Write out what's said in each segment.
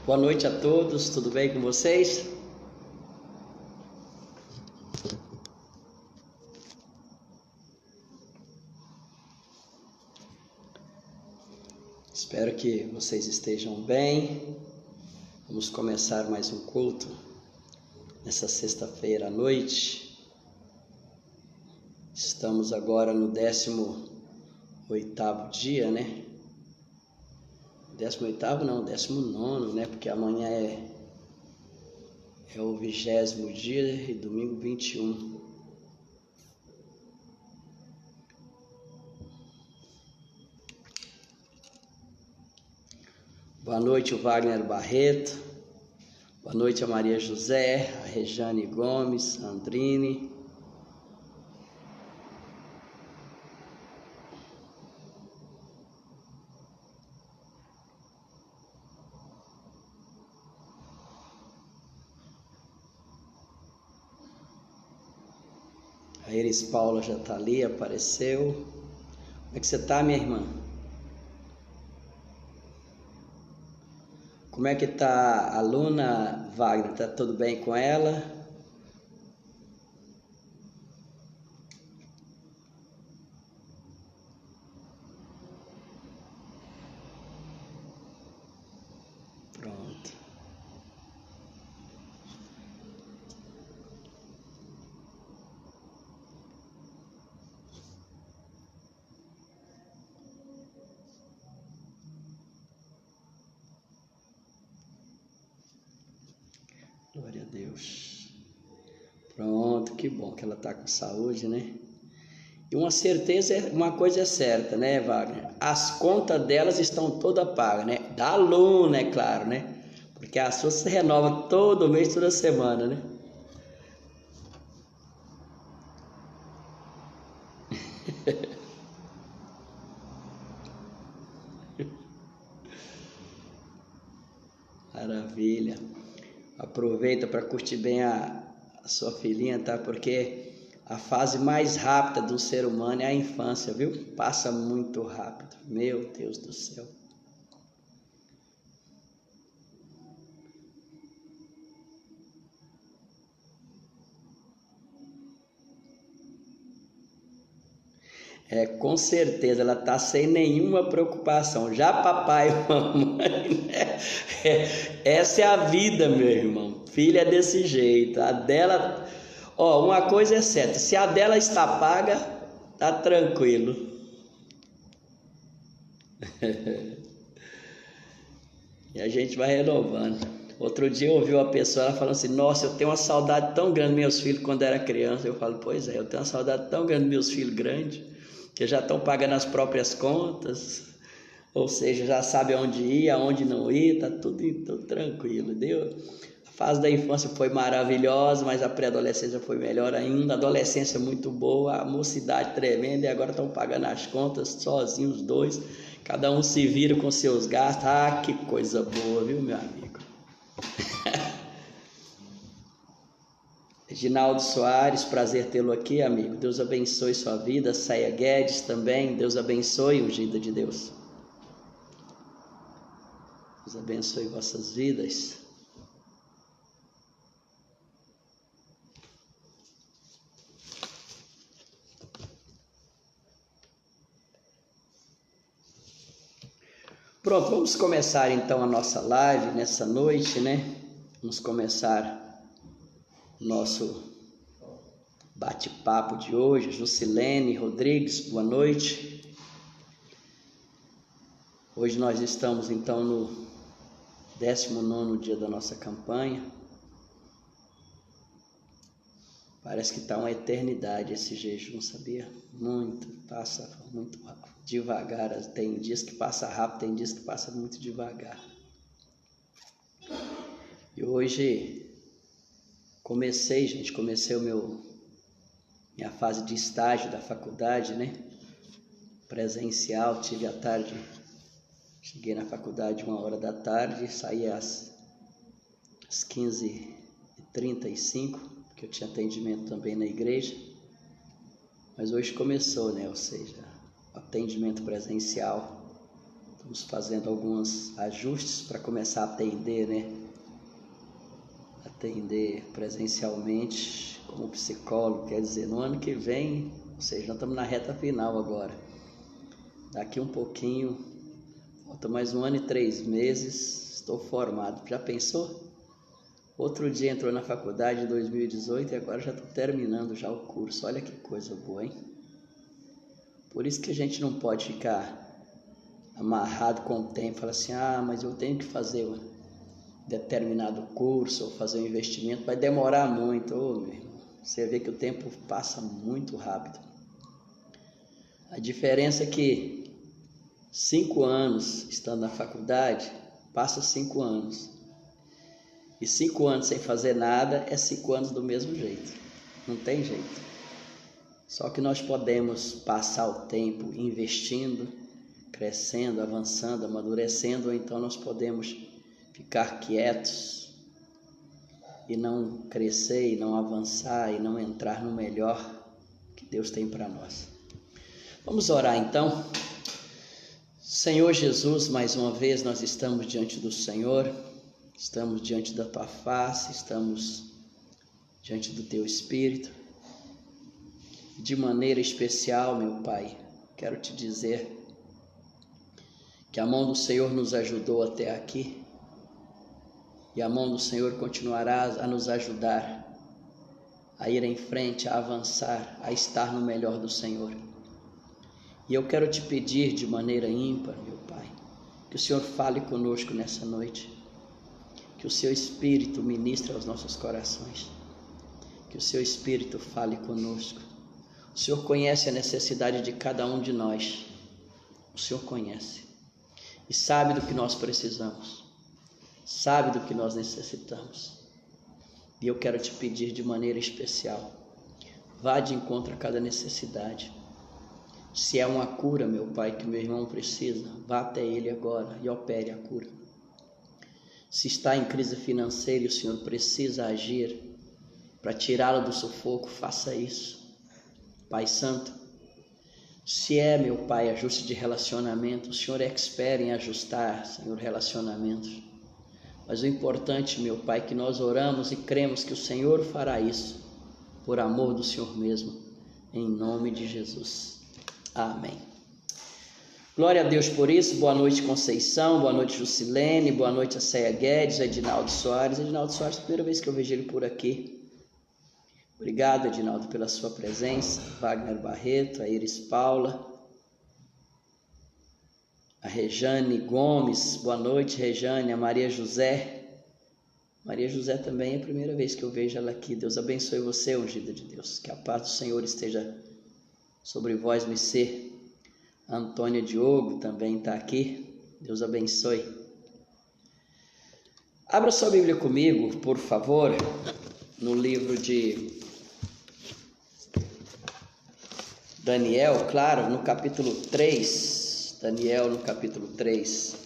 Boa noite a todos, tudo bem com vocês? Espero que vocês estejam bem. Vamos começar mais um culto nessa sexta-feira à noite. Estamos agora no 18º dia, né? 18º não, 19º, né? Porque amanhã é o 20º dia e domingo 21. Boa noite, o Wagner Barreto. Boa noite a Maria José, a Rejane Gomes, a Andrine. A Iris Paula já está ali, apareceu. Como é que você está, minha irmã? Como é que está a Luna, Wagner? Está tudo bem com ela? Pronto. Glória a Deus. Pronto, que bom que ela está com saúde, né? E uma coisa é certa, né, Wagner? As contas delas estão todas pagas, né? Da Luna, é claro, né? Porque a sua se renova todo mês, toda semana, né? Maravilha. Aproveita para curtir bem a sua filhinha, tá? Porque a fase mais rápida do ser humano é a infância, viu? Passa muito rápido. Meu Deus do céu. Com certeza, ela tá sem nenhuma preocupação. Já papai e mamãe, né? Essa é a vida, meu irmão. Filha é desse jeito. A dela, uma coisa é certa. Se a dela está paga, tá tranquilo. E a gente vai renovando. Outro dia eu ouvi uma pessoa ela falando assim: nossa, eu tenho uma saudade tão grande dos meus filhos quando era criança. Eu falo: pois é, eu tenho uma saudade tão grande dos meus filhos grandes, que já estão pagando as próprias contas, ou seja, já sabe aonde ir, aonde não ir, tá tudo tranquilo, deu? A fase da infância foi maravilhosa, mas a pré-adolescência foi melhor ainda, a adolescência muito boa, a mocidade tremenda, e agora estão pagando as contas sozinhos os dois, cada um se vira com seus gastos. Ah, que coisa boa, viu, meu amigo? Reginaldo Soares, prazer tê-lo aqui, amigo. Deus abençoe sua vida. Saia Guedes também, Deus abençoe, ungida de Deus. Deus abençoe vossas vidas. Pronto, vamos começar então a nossa live nessa noite, né? Vamos começar nosso bate-papo de hoje. Jusilene Rodrigues, boa noite. Hoje nós estamos então no 19º dia da nossa campanha. Parece que está uma eternidade esse jejum, sabia? Passa muito devagar. Tem dias que passa rápido, tem dias que passa muito devagar. E hoje comecei minha fase de estágio da faculdade, né? Presencial, tive à tarde, cheguei na faculdade 1h da tarde, saí às 15h35, porque eu tinha atendimento também na igreja. Mas hoje começou, né? Ou seja, atendimento presencial Estamos fazendo alguns ajustes para começar a atender, né? Atender presencialmente como psicólogo, quer dizer, no ano que vem, ou seja, nós estamos na reta final agora. Daqui um pouquinho, falta mais 1 ano e 3 meses, estou formado. Já pensou? Outro dia entrou na faculdade em 2018 e agora já estou terminando já o curso. Olha que coisa boa, hein? Por isso que a gente não pode ficar amarrado com o tempo, falar assim, mas eu tenho que fazer um determinado curso ou fazer um investimento, vai demorar muito. Meu irmão, você vê que o tempo passa muito rápido. A diferença é que 5 anos estando na faculdade, passa 5 anos. E 5 anos sem fazer nada é 5 anos do mesmo jeito. Não tem jeito. Só que nós podemos passar o tempo investindo, crescendo, avançando, amadurecendo, ou então nós podemos ficar quietos e não crescer, e não avançar, e não entrar no melhor que Deus tem para nós. Vamos orar então. Senhor Jesus, mais uma vez nós estamos diante do Senhor, estamos diante da Tua face, estamos diante do Teu Espírito. De maneira especial, meu Pai, quero te dizer que a mão do Senhor nos ajudou até aqui e a mão do Senhor continuará a nos ajudar a ir em frente, a avançar, a estar no melhor do Senhor. E eu quero te pedir de maneira ímpar, meu Pai, que o Senhor fale conosco nessa noite, que o Seu Espírito ministre aos nossos corações, que o Seu Espírito fale conosco. O Senhor conhece a necessidade de cada um de nós, o Senhor conhece e sabe do que nós precisamos, sabe do que nós necessitamos. E eu quero te pedir de maneira especial, vá de encontro a cada necessidade. Se é uma cura, meu Pai, que meu irmão precisa, vá até ele agora e opere a cura. Se está em crise financeira e o Senhor precisa agir para tirá-lo do sufoco, faça isso. Pai Santo, se é, meu Pai, ajuste de relacionamento, o Senhor é expert em ajustar, Senhor, relacionamentos. Mas o importante, meu Pai, é que nós oramos e cremos que o Senhor fará isso, por amor do Senhor mesmo, em nome de Jesus. Amém. Glória a Deus por isso. Boa noite, Conceição, boa noite, Jusilene, boa noite a Ceia Guedes, Edinaldo Soares. Edinaldo Soares, primeira vez que eu vejo ele por aqui. Obrigado, Edinaldo, pela sua presença. Wagner Barreto, a Iris Paula, a Rejane Gomes, boa noite, Rejane, a Maria José. Maria José também é a primeira vez que eu vejo ela aqui. Deus abençoe você, ungida de Deus. Que a paz do Senhor esteja sobre vós, Missê. A Antônia Diogo também está aqui. Deus abençoe. Abra sua Bíblia comigo, por favor, no livro de Daniel, claro, no capítulo 3, Daniel no capítulo 3,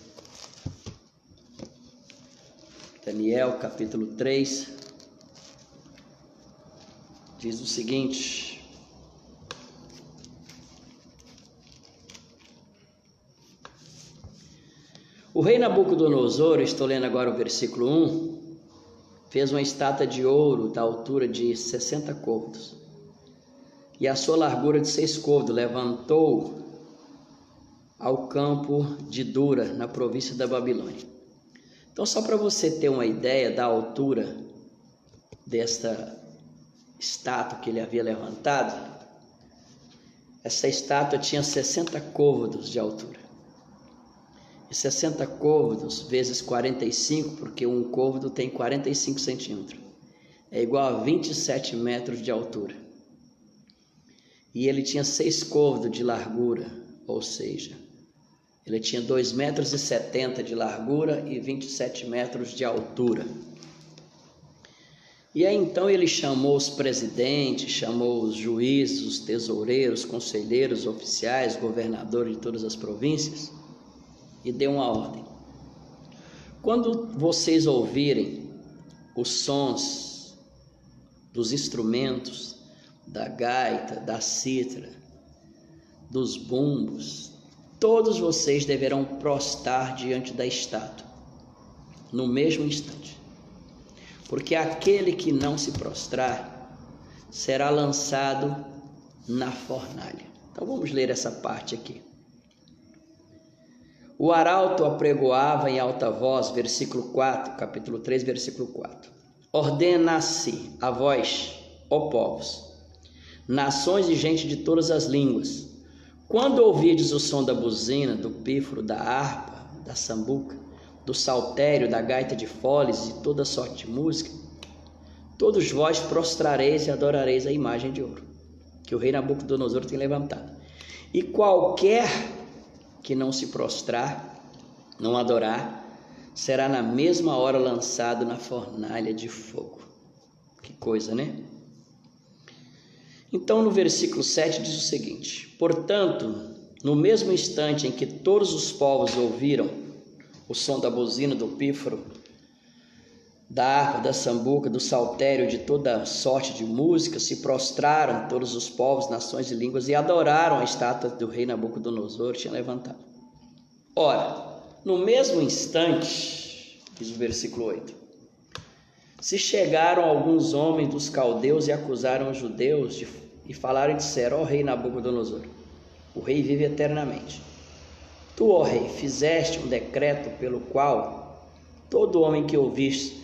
Daniel capítulo 3, diz o seguinte: o rei Nabucodonosor, estou lendo agora o versículo 1, fez uma estátua de ouro da altura de 60 côvados, e a sua largura de 6 côvados, levantou ao campo de Dura, na província da Babilônia. Então, só para você ter uma ideia da altura desta estátua que ele havia levantado, essa estátua tinha 60 côvados de altura. E 60 côvados vezes 45, porque um côvado tem 45 centímetros, é igual a 27 metros de altura. E ele tinha 6 côvados de largura, ou seja, ele tinha 2,70 metros de largura e 27 metros de altura. E aí então ele chamou os presidentes, chamou os juízes, os tesoureiros, conselheiros, oficiais, governadores de todas as províncias e deu uma ordem: quando vocês ouvirem os sons dos instrumentos, da gaita, da cítara, dos bumbos, todos vocês deverão prostrar diante da estátua, no mesmo instante. Porque aquele que não se prostrar será lançado na fornalha. Então vamos ler essa parte aqui. O arauto apregoava em alta voz, versículo 4, capítulo 3, versículo 4. Ordena-se a vós, ó povos, nações e gente de todas as línguas, quando ouvirdes o som da buzina, do pífaro, da harpa, da sambuca, do saltério, da gaita de foles e toda sorte de música, todos vós prostrareis e adorareis a imagem de ouro, que o rei Nabucodonosor tem levantado. E qualquer que não se prostrar, não adorar, será na mesma hora lançado na fornalha de fogo. Que coisa, né? Então, no versículo 7 diz o seguinte: portanto, no mesmo instante em que todos os povos ouviram o som da buzina, do pífaro, da harpa, da sambuca, do saltério, de toda sorte de música, se prostraram todos os povos, nações e línguas e adoraram a estátua do rei Nabucodonosor que tinha levantado. Ora, no mesmo instante, diz o versículo 8, se chegaram alguns homens dos caldeus e acusaram os judeus e falaram e disseram: ó rei Nabucodonosor, o rei vive eternamente. Tu, ó rei, fizeste um decreto pelo qual todo homem que ouvisse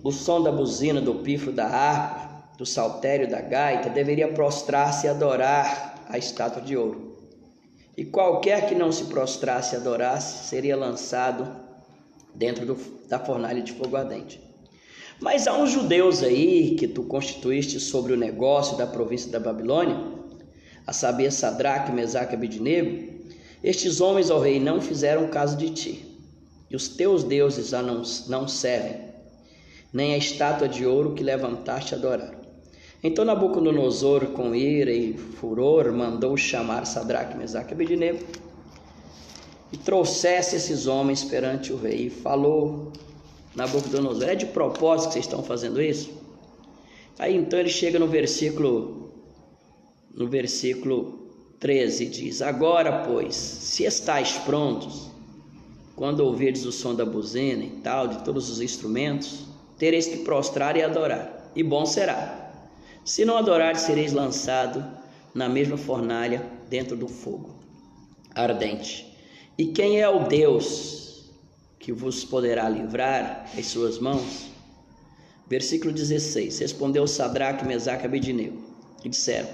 o som da buzina, do pífaro, da harpa, do saltério, da gaita, deveria prostrar-se e adorar a estátua de ouro. E qualquer que não se prostrasse e adorasse seria lançado dentro da fornalha de fogo ardente. Mas há uns judeus aí que tu constituíste sobre o negócio da província da Babilônia, a saber, Sadraque, Mesaque e Abednego. Estes homens, ó rei, não fizeram caso de ti, e os teus deuses não servem, nem a estátua de ouro que levantaste adoraram. Então Nabucodonosor, com ira e furor, mandou chamar Sadraque, Mesaque e Abednego, e trouxesse esses homens perante o rei. E falou Nabucodonosor: é de propósito que vocês estão fazendo isso? Aí então ele chega no versículo 13, diz: agora, pois, se estáis prontos, quando ouvirdes o som da buzina e tal, de todos os instrumentos, tereis que prostrar e adorar, e bom será. Se não adorar, sereis lançado na mesma fornalha dentro do fogo ardente. E quem é o Deus que vos poderá livrar das suas mãos? Versículo 16. Respondeu Sadraque, Mesaque e Abednego, e disseram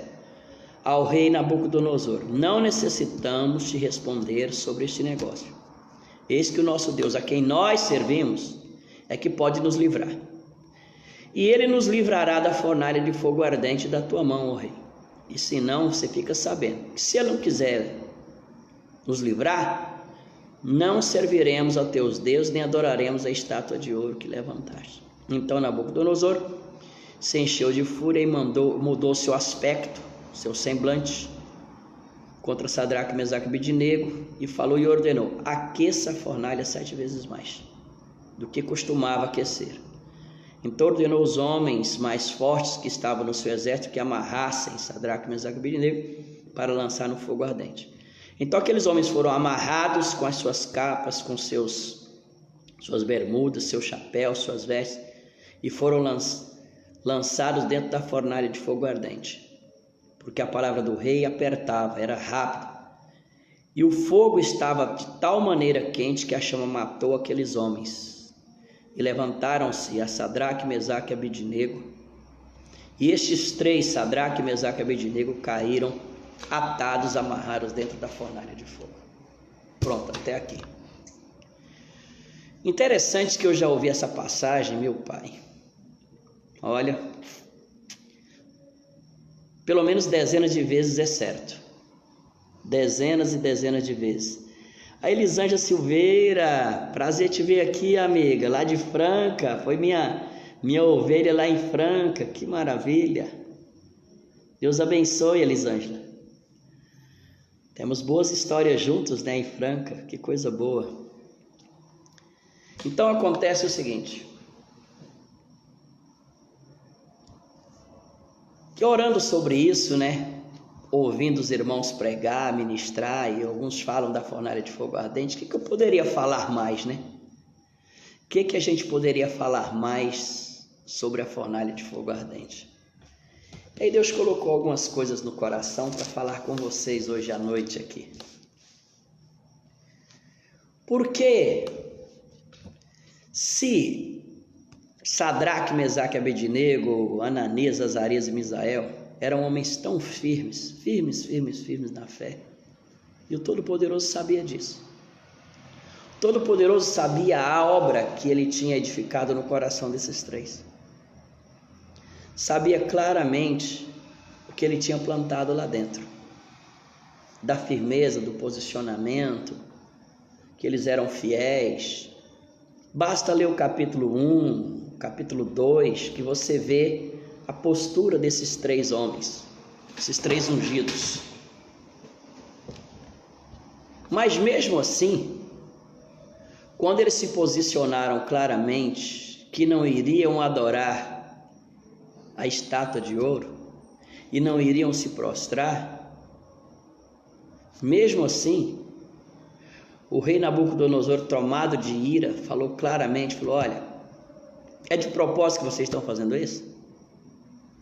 ao rei Nabucodonosor: não necessitamos te responder sobre este negócio. Eis que o nosso Deus, a quem nós servimos, é que pode nos livrar. E ele nos livrará da fornalha de fogo ardente da tua mão, ó rei. E se não, você fica sabendo que se ele não quiser nos livrar, não serviremos a teus deuses, nem adoraremos a estátua de ouro que levantaste. Então Nabucodonosor se encheu de fúria e mudou seu aspecto, seu semblante, contra Sadraque, Mesaque e Abednego, e falou e ordenou: aqueça a fornalha 7 vezes mais do que costumava aquecer. Então ordenou os homens mais fortes que estavam no seu exército que amarrassem Sadraque, Mesaque e Abednego para lançar no fogo ardente. Então aqueles homens foram amarrados com as suas capas, com suas bermudas, seu chapéu, suas vestes, e foram lançados dentro da fornalha de fogo ardente, porque a palavra do rei apertava, era rápido, e o fogo estava de tal maneira quente que a chama matou aqueles homens. E levantaram-se a Sadraque, Mesaque e Abednego, e estes três, Sadraque, Mesaque e Abednego, caíram atados, amarrados dentro da fornalha de fogo. Pronto, até aqui. Interessante que eu já ouvi essa passagem, meu pai. Olha, pelo menos dezenas de vezes, é certo. Dezenas e dezenas de vezes. A Elisângela Silveira, prazer te ver aqui, amiga, lá de Franca. Foi minha ovelha lá em Franca, que maravilha. Deus abençoe, Elisângela. Temos boas histórias juntos, né, em Franca, que coisa boa. Então acontece o seguinte, que orando sobre isso, né, ouvindo os irmãos pregar, ministrar, e alguns falam da fornalha de fogo ardente. O que eu poderia falar mais, né? O que a gente poderia falar mais sobre a fornalha de fogo ardente? E aí Deus colocou algumas coisas no coração para falar com vocês hoje à noite aqui. Porque se Sadraque, Mesaque e Abednego, Ananias, Azarias e Misael eram homens tão firmes na fé, e o Todo-Poderoso sabia disso. O Todo-Poderoso sabia a obra que ele tinha edificado no coração desses três. Sabia claramente o que ele tinha plantado lá dentro, da firmeza, do posicionamento, que eles eram fiéis. Basta ler o capítulo 1, capítulo 2, que você vê a postura desses três homens, esses três ungidos. Mas mesmo assim, quando eles se posicionaram claramente que não iriam adorar a estátua de ouro e não iriam se prostrar, mesmo assim, o rei Nabucodonosor, tomado de ira, falou claramente, falou: olha, é de propósito que vocês estão fazendo isso?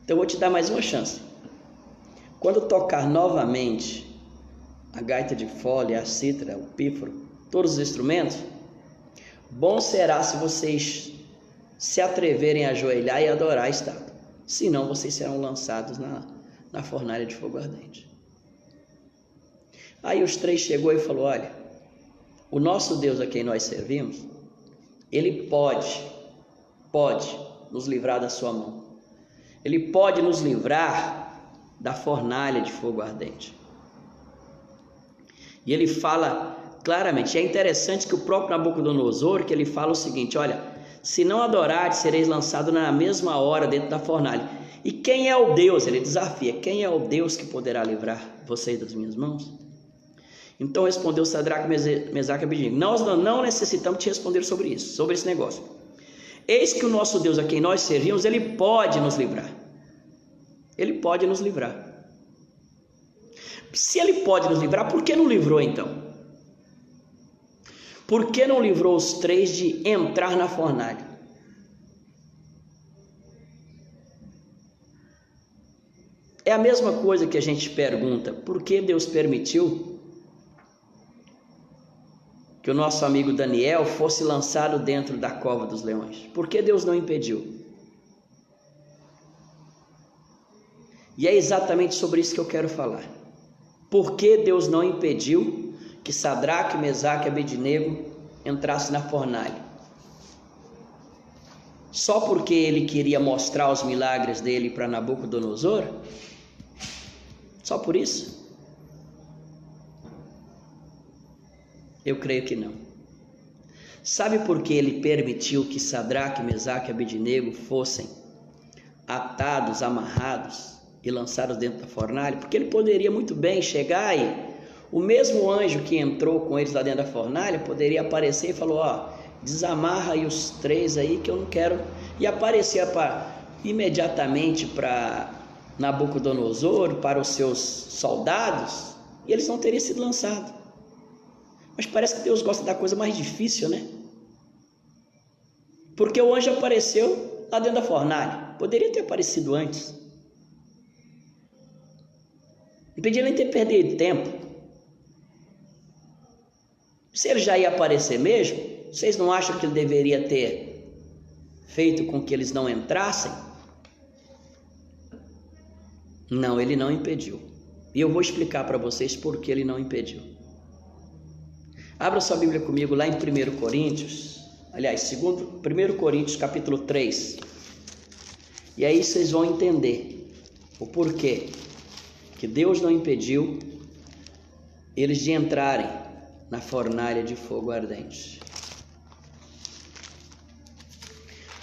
Então eu vou te dar mais uma chance. Quando tocar novamente a gaita de fole, a cítara, o pífaro, todos os instrumentos, bom será se vocês se atreverem a ajoelhar e adorar a estátua. Senão vocês serão lançados na fornalha de fogo ardente. Aí os três chegou e falou: olha, o nosso Deus a quem nós servimos, ele pode nos livrar da sua mão. Ele pode nos livrar da fornalha de fogo ardente. E ele fala claramente. É interessante que o próprio Nabucodonosor, que ele fala o seguinte: olha, se não adorardes, sereis lançados na mesma hora dentro da fornalha. E quem é o Deus? Ele desafia: quem é o Deus que poderá livrar vocês das minhas mãos? Então respondeu Sadraque, Mesaque e Abednego: nós não necessitamos te responder sobre isso, sobre esse negócio. Eis que o nosso Deus a quem nós servimos, ele pode nos livrar. Ele pode nos livrar. Se ele pode nos livrar, por que não livrou então? Por que não livrou os três de entrar na fornalha? É a mesma coisa que a gente pergunta: por que Deus permitiu que o nosso amigo Daniel fosse lançado dentro da cova dos leões? Por que Deus não impediu? E é exatamente sobre isso que eu quero falar. Por que Deus não impediu que Sadraque, Mesaque e Abednego entrassem na fornalha? Só porque ele queria mostrar os milagres dele para Nabucodonosor? Só por isso? Eu creio que não. Sabe por que ele permitiu que Sadraque, Mesaque e Abednego fossem atados, amarrados e lançados dentro da fornalha? Porque ele poderia muito bem chegar e o mesmo anjo que entrou com eles lá dentro da fornalha poderia aparecer e falou: ó, desamarra aí os três aí que eu não quero. E aparecia imediatamente para Nabucodonosor, para os seus soldados, e eles não teriam sido lançados. Mas parece que Deus gosta da coisa mais difícil, né? Porque o anjo apareceu lá dentro da fornalha. Poderia ter aparecido antes. Não podia nem ter perdido tempo. Se ele já ia aparecer mesmo, vocês não acham que ele deveria ter feito com que eles não entrassem? Não, ele não impediu. E eu vou explicar para vocês por que ele não impediu. Abra sua Bíblia comigo lá em 1 Coríntios, aliás, 1 Coríntios capítulo 3. E aí vocês vão entender o porquê que Deus não impediu eles de entrarem na fornalha de fogo ardente.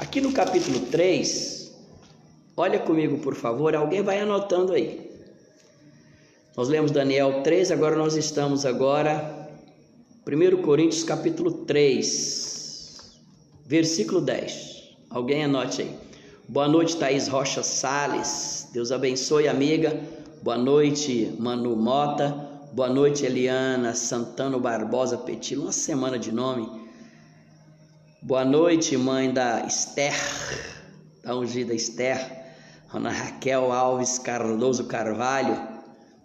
Aqui no capítulo 3, olha comigo por favor, alguém vai anotando aí. Nós lemos Daniel 3, agora nós estamos 1 Coríntios capítulo 3, versículo 10. Alguém anote aí. Boa noite, Thaís Rocha Salles. Deus abençoe, amiga. Boa noite, Manu Mota. Boa noite, Eliana Santana Barbosa Petilo. Uma semana de nome. Boa noite, mãe da Esther, da ungida Esther. Ana Raquel Alves Cardoso Carvalho.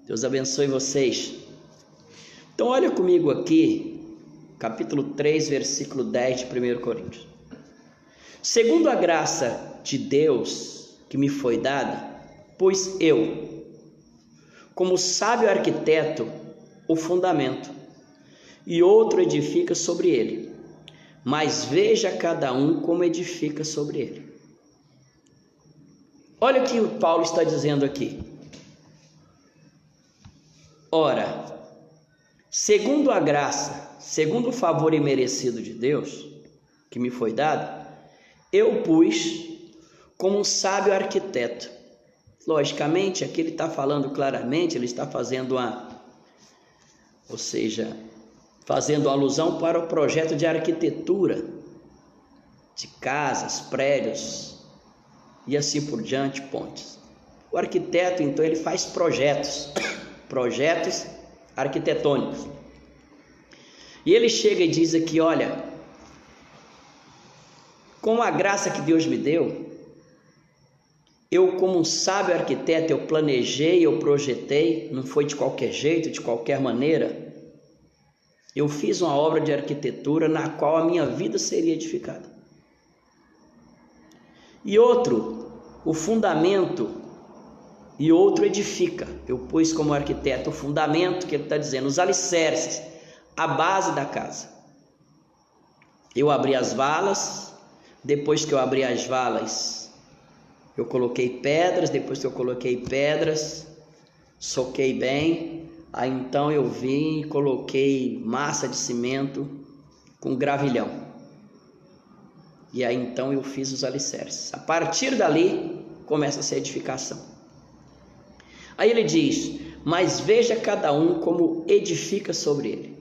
Deus abençoe vocês. Então olha comigo aqui, capítulo 3, versículo 10 de 1 Coríntios. Segundo a graça de Deus que me foi dada, pois eu, como sábio arquiteto, o fundamento, e outro edifica sobre ele, mas veja cada um como edifica sobre ele. Olha o que o Paulo está dizendo aqui. Ora, segundo a graça, segundo o favor imerecido de Deus, que me foi dado, eu pus como um sábio arquiteto. Logicamente, aqui ele está falando claramente, ele está fazendo fazendo alusão para o projeto de arquitetura, de casas, prédios e assim por diante, pontes. O arquiteto, então, ele faz projetos arquitetônicos. E ele chega e diz aqui, olha, com a graça que Deus me deu, eu como um sábio arquiteto, eu planejei, eu projetei, não foi de qualquer jeito, de qualquer maneira, eu fiz uma obra de arquitetura na qual a minha vida seria edificada. E outro, o fundamento, e outro edifica. Eu pus como arquiteto o fundamento, que ele está dizendo, os alicerces, a base da casa. Eu abri as valas, depois que eu abri as valas, eu coloquei pedras, depois que eu coloquei pedras, soquei bem, aí então eu vim e coloquei massa de cimento com gravilhão. E aí então eu fiz os alicerces. A partir dali começa-se a edificação. Aí ele diz, mas veja cada um como edifica sobre ele.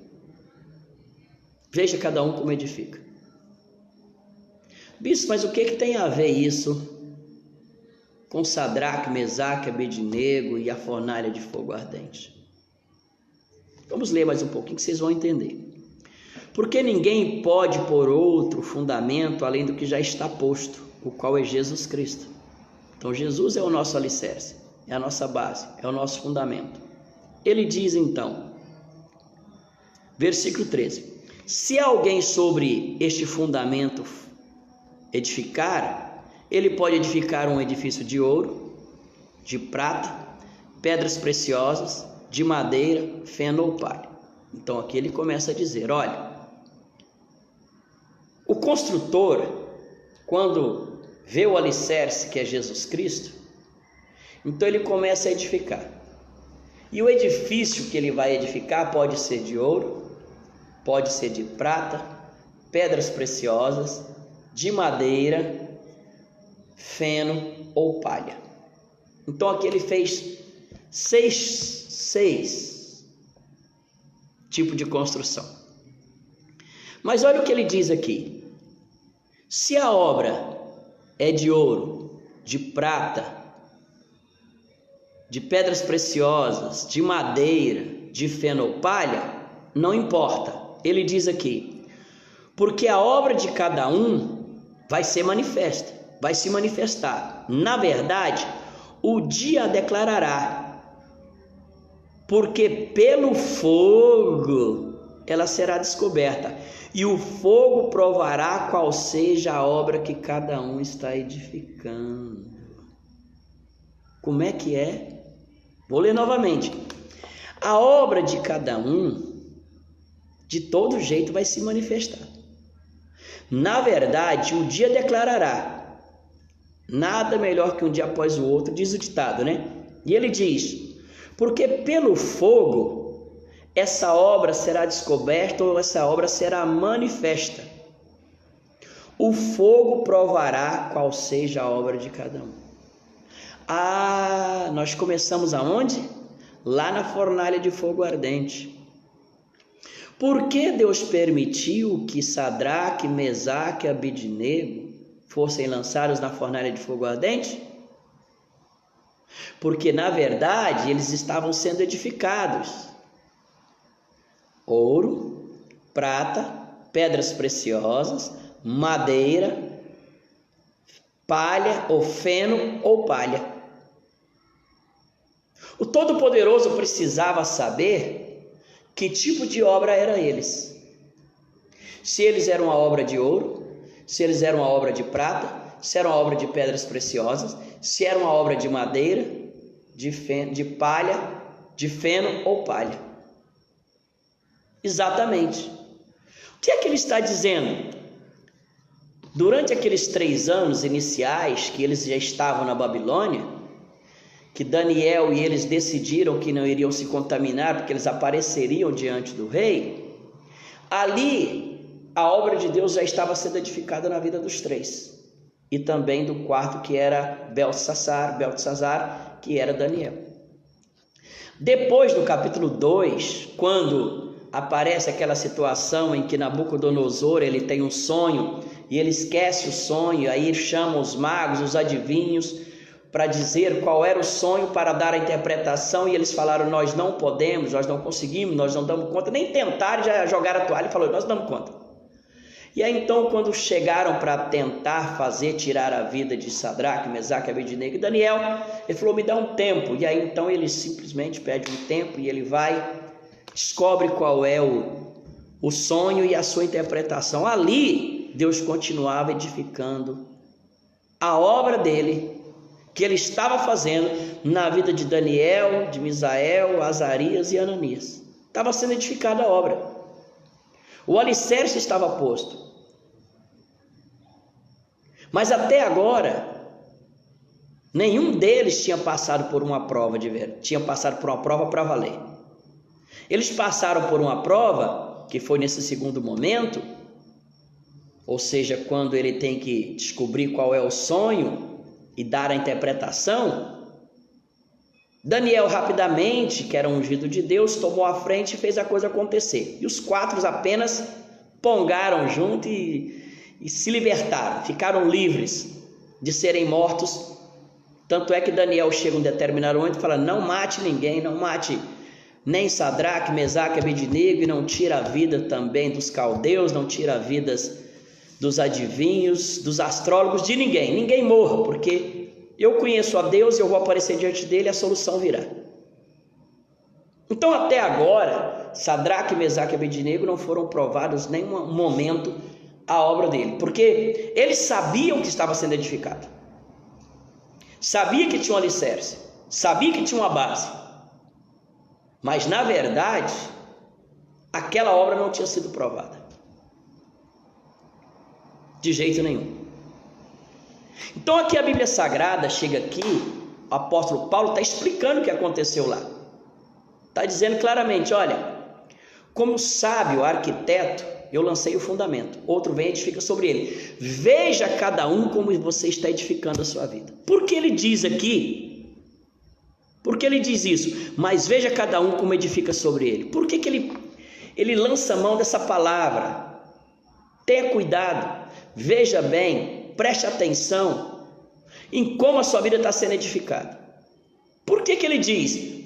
Veja cada um como edifica. Bispo, mas o que tem a ver isso com Sadraque, Mesaque, Abednego e a fornalha de fogo ardente? Vamos ler mais um pouquinho que vocês vão entender. Porque ninguém pode pôr outro fundamento além do que já está posto, o qual é Jesus Cristo. Então Jesus é o nosso alicerce, é a nossa base, é o nosso fundamento. Ele diz então, versículo 13, se alguém sobre este fundamento edificar, ele pode edificar um edifício de ouro, de prata, pedras preciosas, de madeira, feno ou palha. Então aqui ele começa a dizer, olha, o construtor, quando vê o alicerce que é Jesus Cristo, então ele começa a edificar. E o edifício que ele vai edificar pode ser de ouro, pode ser de prata, pedras preciosas, de madeira, feno ou palha. Então aqui ele fez seis tipos de construção. Mas olha o que ele diz aqui. Se a obra é de ouro, de prata, de pedras preciosas, de madeira, de feno ou palha, não importa. Ele diz aqui, porque a obra de cada um vai ser manifesta, vai se manifestar. Na verdade, o dia a declarará, porque pelo fogo ela será descoberta, e o fogo provará qual seja a obra que cada um está edificando. Como é que é? Vou ler novamente. A obra de cada um, de todo jeito, vai se manifestar. Na verdade, o dia declarará. Nada melhor que um dia após o outro, diz o ditado, né? E ele diz, porque pelo fogo essa obra será descoberta ou essa obra será manifesta. O fogo provará qual seja a obra de cada um. Nós começamos aonde? Lá na fornalha de fogo ardente. Por que Deus permitiu que Sadraque, Mesaque e Abednego fossem lançados na fornalha de fogo ardente? Porque, na verdade, eles estavam sendo edificados. Ouro, prata, pedras preciosas, madeira, palha ou feno ou palha. O Todo-Poderoso precisava saber que tipo de obra era eles. Se eles eram uma obra de ouro, se eles eram uma obra de prata, se era uma obra de pedras preciosas, se era uma obra de madeira, de palha, de feno ou palha. Exatamente. O que é que ele está dizendo? Durante aqueles 3 anos iniciais que eles já estavam na Babilônia, que Daniel e eles decidiram que não iriam se contaminar porque eles apareceriam diante do rei, ali a obra de Deus já estava sendo edificada na vida dos 3. E também do quarto, que era Beltesazar, que era Daniel. Depois do capítulo 2, quando aparece aquela situação em que Nabucodonosor ele tem um sonho e ele esquece o sonho, aí chama os magos, os adivinhos, para dizer qual era o sonho, para dar a interpretação, e eles falaram: nós não podemos, nós não conseguimos, nós não damos conta, nem tentaram, já jogaram a toalha e falaram: nós não damos conta. E aí então, quando chegaram para tentar tirar a vida de Sadraque, Mesaque, Abednego e Daniel, ele falou: me dá um tempo. E aí então ele simplesmente pede um tempo e ele vai, descobre qual é o sonho e a sua interpretação. Ali Deus continuava edificando a obra dele, que ele estava fazendo na vida de Daniel, de Misael, Azarias e Ananias. Estava sendo edificada a obra. O alicerce estava posto. Mas até agora, nenhum deles tinha passado por uma prova tinha passado por uma prova para valer. Eles passaram por uma prova, que foi nesse segundo momento, ou seja, quando ele tem que descobrir qual é o sonho e dar a interpretação. Daniel rapidamente, que era ungido de Deus, tomou a frente e fez a coisa acontecer. E os 4 apenas pongaram junto e se libertaram, ficaram livres de serem mortos. Tanto é que Daniel chega um determinado momento e fala: não mate ninguém, não mate nem Sadraque, Mesaque, Abednego, e não tira a vida também dos caldeus, não tira a vida dos adivinhos, dos astrólogos, de ninguém. Ninguém morra, porque eu conheço a Deus e eu vou aparecer diante dele e a solução virá. Então até agora, Sadraque, Mesaque e Abednego não foram provados em nenhum momento a obra dele, porque eles sabiam que estava sendo edificado, sabia que tinha um alicerce, sabia que tinha uma base, mas na verdade aquela obra não tinha sido provada de jeito nenhum. Então aqui a Bíblia Sagrada chega aqui, o apóstolo Paulo está explicando o que aconteceu lá, está dizendo claramente: olha, como sábio arquiteto, eu lancei o fundamento, outro vem e edifica sobre ele. Veja cada um como você está edificando a sua vida. Por que ele diz aqui? Por que ele diz isso? Mas veja cada um como edifica sobre ele. Por que ele lança a mão dessa palavra? Tenha cuidado, veja bem, preste atenção em como a sua vida está sendo edificada. Por que ele diz?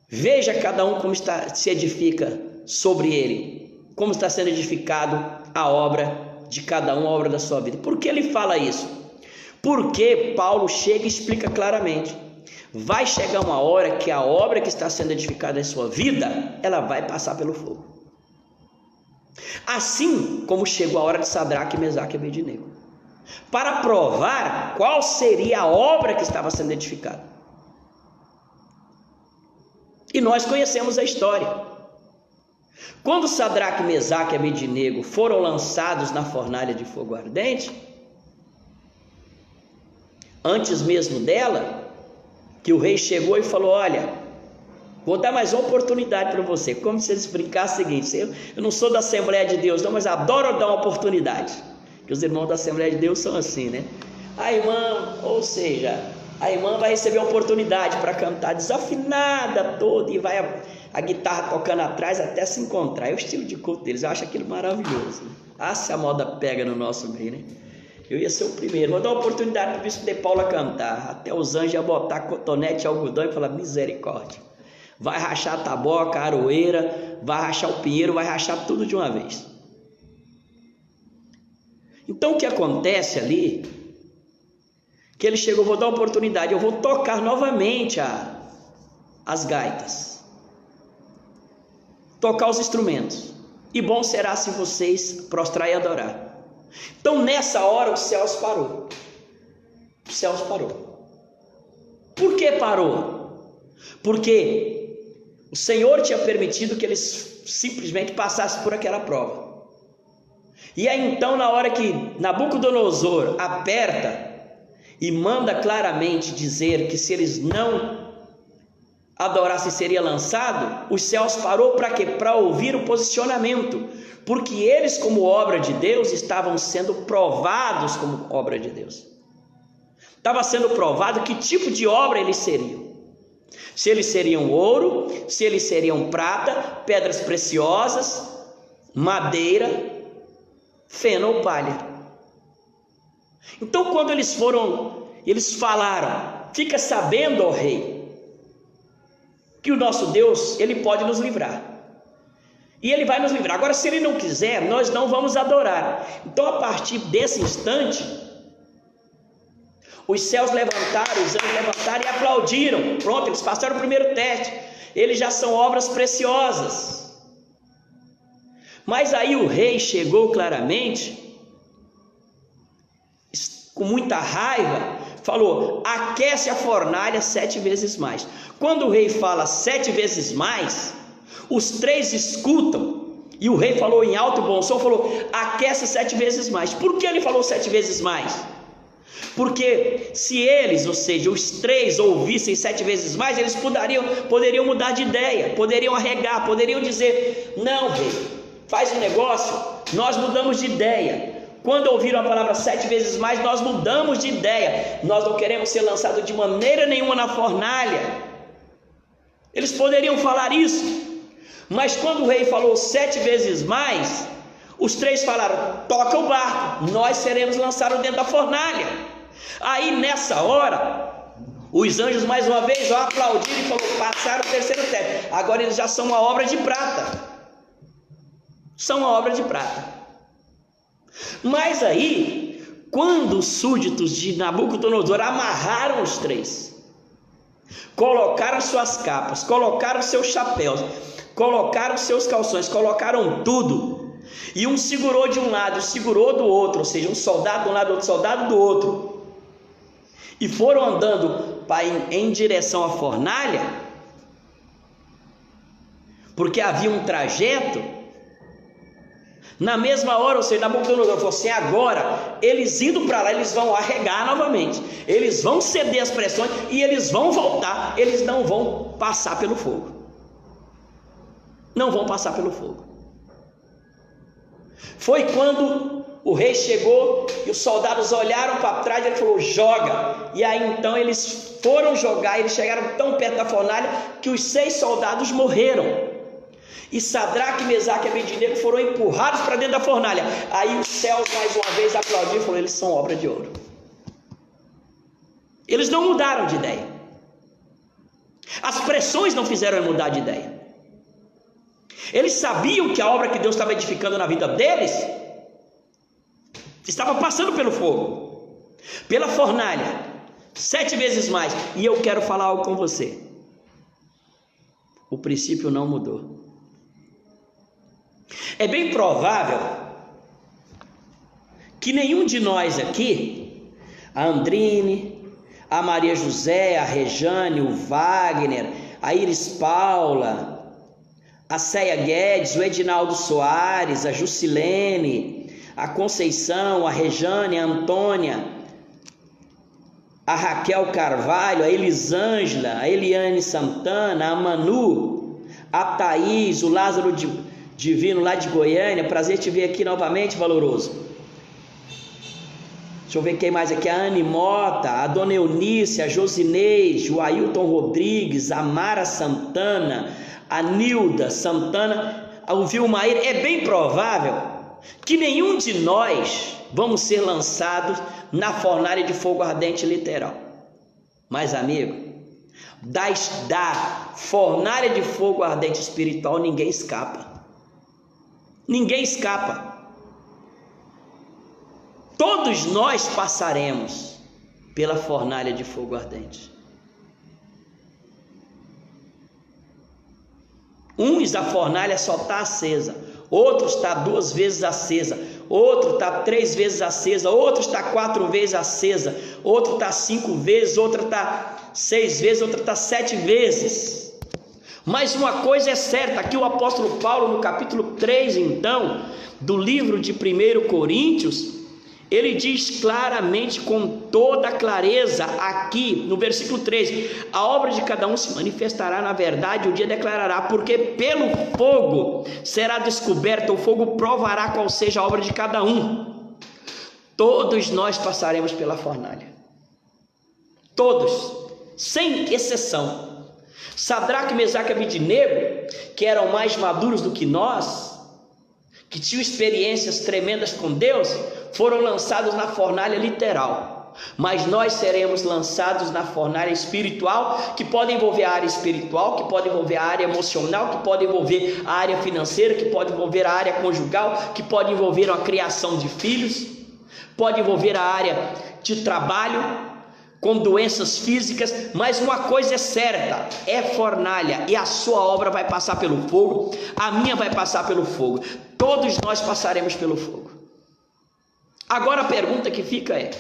Veja cada um como se edifica sobre ele, como está sendo edificado a obra de cada um, a obra da sua vida. Por que ele fala isso? Porque Paulo chega e explica claramente: vai chegar uma hora que a obra que está sendo edificada em sua vida, ela vai passar pelo fogo. Assim como chegou a hora de Sadraque, Mesaque e Abednego, para provar qual seria a obra que estava sendo edificada. E nós conhecemos a história. Quando Sadraque, Mesaque e Abednego foram lançados na fornalha de fogo ardente, antes mesmo dela, que o rei chegou e falou: olha, vou dar mais uma oportunidade para você. Como se ele explicasse o seguinte: eu não sou da Assembleia de Deus não, mas adoro dar uma oportunidade. Que os irmãos da Assembleia de Deus são assim, né? A irmã, ou seja, a irmã vai receber uma oportunidade para cantar desafinada toda, e vai a guitarra tocando atrás até se encontrar. É o estilo de culto deles, eu acho aquilo maravilhoso, né? Ah, se a moda pega no nosso meio, né? Eu ia ser o primeiro. Vou dar uma oportunidade para o bispo de Paula cantar. Até os anjos iam botar cotonete, algodão e falar: misericórdia. Vai rachar a taboca, a aroeira, vai rachar o pinheiro, vai rachar tudo de uma vez. Então o que acontece ali, que ele chegou: vou dar uma oportunidade, eu vou tocar novamente as gaitas, tocar os instrumentos, e bom será se vocês prostrar e adorar. Então nessa hora os céus parou. Os céus parou. Por que parou? Porque o Senhor tinha permitido que eles simplesmente passassem por aquela prova. E aí então, na hora que Nabucodonosor aperta e manda claramente dizer que se eles não adorassem seria lançado, os céus parou para quê? Para ouvir o posicionamento, porque eles, como obra de Deus, estavam sendo provados como obra de Deus. Estava sendo provado que tipo de obra eles seriam. Se eles seriam ouro, se eles seriam prata, pedras preciosas, madeira, feno ou palha. Então quando eles falaram: fica sabendo, ó rei, que o nosso Deus, ele pode nos livrar. E ele vai nos livrar. Agora, se ele não quiser, nós não vamos adorar. Então, a partir desse instante, os céus levantaram, os anjos levantaram e aplaudiram. Pronto, eles passaram o primeiro teste. Eles já são obras preciosas. Mas aí o rei chegou claramente, com muita raiva, falou: aquece a fornalha 7 vezes mais. Quando o rei fala 7 vezes mais, os 3 escutam, e o rei falou em alto e bom som, falou: aquece 7 vezes mais. Por que ele falou 7 vezes mais? Porque se eles, ou seja, os 3 ouvissem 7 vezes mais, eles poderiam mudar de ideia, poderiam arregar, poderiam dizer: não, rei, faz um negócio, nós mudamos de ideia. Quando ouviram a palavra 7 vezes mais, nós mudamos de ideia, nós não queremos ser lançados de maneira nenhuma na fornalha. Eles poderiam falar isso, mas quando o rei falou 7 vezes mais, os 3 falaram: toca o barco, nós seremos lançados dentro da fornalha. Aí nessa hora, os anjos mais uma vez aplaudiram e falaram: passaram o terceiro teste, agora eles já são uma obra de prata. São uma obra de prata. Mas aí, quando os súditos de Nabucodonosor amarraram os 3, colocaram suas capas, colocaram seus chapéus, colocaram seus calções, colocaram tudo, e um segurou de um lado e segurou do outro, ou seja, um soldado de um lado, outro soldado do outro, e foram andando em direção à fornalha, porque havia um trajeto. Na mesma hora, ou seja, Nabucodonosor falou assim: agora, eles indo para lá, eles vão arregar novamente, eles vão ceder às pressões e eles vão voltar, eles não vão passar pelo fogo. Não vão passar pelo fogo. Foi quando o rei chegou e os soldados olharam para trás e ele falou: joga. E aí então eles foram jogar, eles chegaram tão perto da fornalha que os 6 soldados morreram. E Sadraque, Mesaque e Abednego foram empurrados para dentro da fornalha. Aí os céus mais uma vez aplaudiram e falaram: eles são obra de ouro. Eles não mudaram de ideia. As pressões não fizeram ele mudar de ideia. Eles sabiam que a obra que Deus estava edificando na vida deles estava passando pelo fogo, pela fornalha, 7 vezes mais. E eu quero falar algo com você: o princípio não mudou. É bem provável que nenhum de nós aqui, a Andrine, a Maria José, a Rejane, o Wagner, a Iris Paula, a Céia Guedes, o Edinaldo Soares, a Jusilene, a Conceição, a Rejane, a Antônia, a Raquel Carvalho, a Elisângela, a Eliane Santana, a Manu, a Thaís, o Lázaro Divino lá de Goiânia, prazer te ver aqui novamente, valoroso. Deixa eu ver quem mais aqui: a Anne Mota, a Dona Eunice, a Josinês, o Ailton Rodrigues, a Mara Santana, a Nilda Santana, o Vilmair. É bem provável que nenhum de nós vamos ser lançados na fornalha de fogo ardente literal. Mas, amigo, da fornalha de fogo ardente espiritual ninguém escapa. Ninguém escapa. Todos nós passaremos pela fornalha de fogo ardente. Uns a fornalha só está acesa, outros está 2 vezes acesa, outro está 3 vezes acesa, outro está 4 vezes acesa, outro está 5 vezes, outro está 6 vezes, outro está 7 vezes. Mas uma coisa é certa, aqui o apóstolo Paulo, no capítulo 3, então, do livro de 1 Coríntios, ele diz claramente, com toda clareza, aqui no versículo 3, a obra de cada um se manifestará na verdade, o dia declarará, porque pelo fogo será descoberta, o fogo provará qual seja a obra de cada um. Todos nós passaremos pela fornalha, todos, sem exceção. Sadraque, Mesaque e Abednego, que eram mais maduros do que nós, que tinham experiências tremendas com Deus, foram lançados na fornalha literal, mas nós seremos lançados na fornalha espiritual, que pode envolver a área espiritual, que pode envolver a área emocional, que pode envolver a área financeira, que pode envolver a área conjugal, que pode envolver a criação de filhos, pode envolver a área de trabalho, com doenças físicas. Mas uma coisa é certa, é fornalha, e a sua obra vai passar pelo fogo, a minha vai passar pelo fogo, todos nós passaremos pelo fogo. Agora a pergunta que fica é: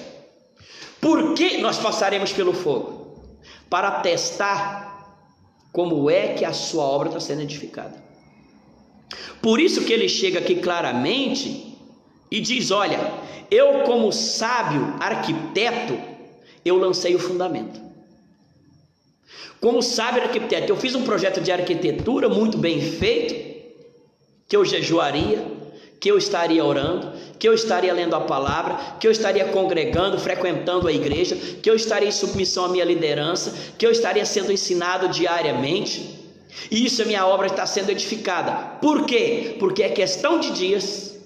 por que nós passaremos pelo fogo? Para testar como é que a sua obra está sendo edificada. Por isso que ele chega aqui claramente e diz: olha, eu como sábio arquiteto, eu lancei o fundamento. Como sábio arquiteto, eu fiz um projeto de arquitetura muito bem feito, que eu jejuaria, que eu estaria orando, que eu estaria lendo a palavra, que eu estaria congregando, frequentando a igreja, que eu estaria em submissão à minha liderança, que eu estaria sendo ensinado diariamente. E isso, a minha obra está sendo edificada. Por quê? Porque é questão de dias,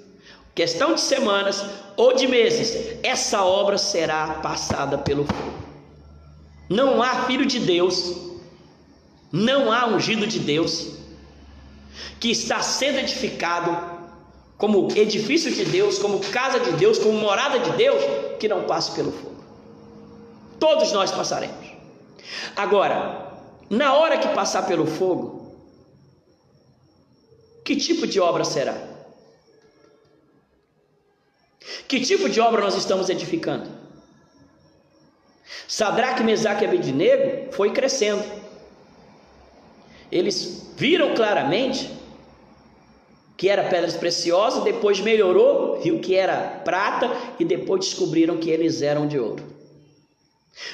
questão de semanas ou de meses, essa obra será passada pelo fogo. Não há filho de Deus, não há ungido de Deus que está sendo edificado como edifício de Deus, como casa de Deus, como morada de Deus, que não passe pelo fogo. Todos nós passaremos. Agora, na hora que passar pelo fogo, que tipo de obra será? Que tipo de obra nós estamos edificando? Sadraque, Mesaque e Abednego foi crescendo. Eles viram claramente que era pedras preciosas, depois melhorou, viu que era prata e depois descobriram que eles eram de ouro.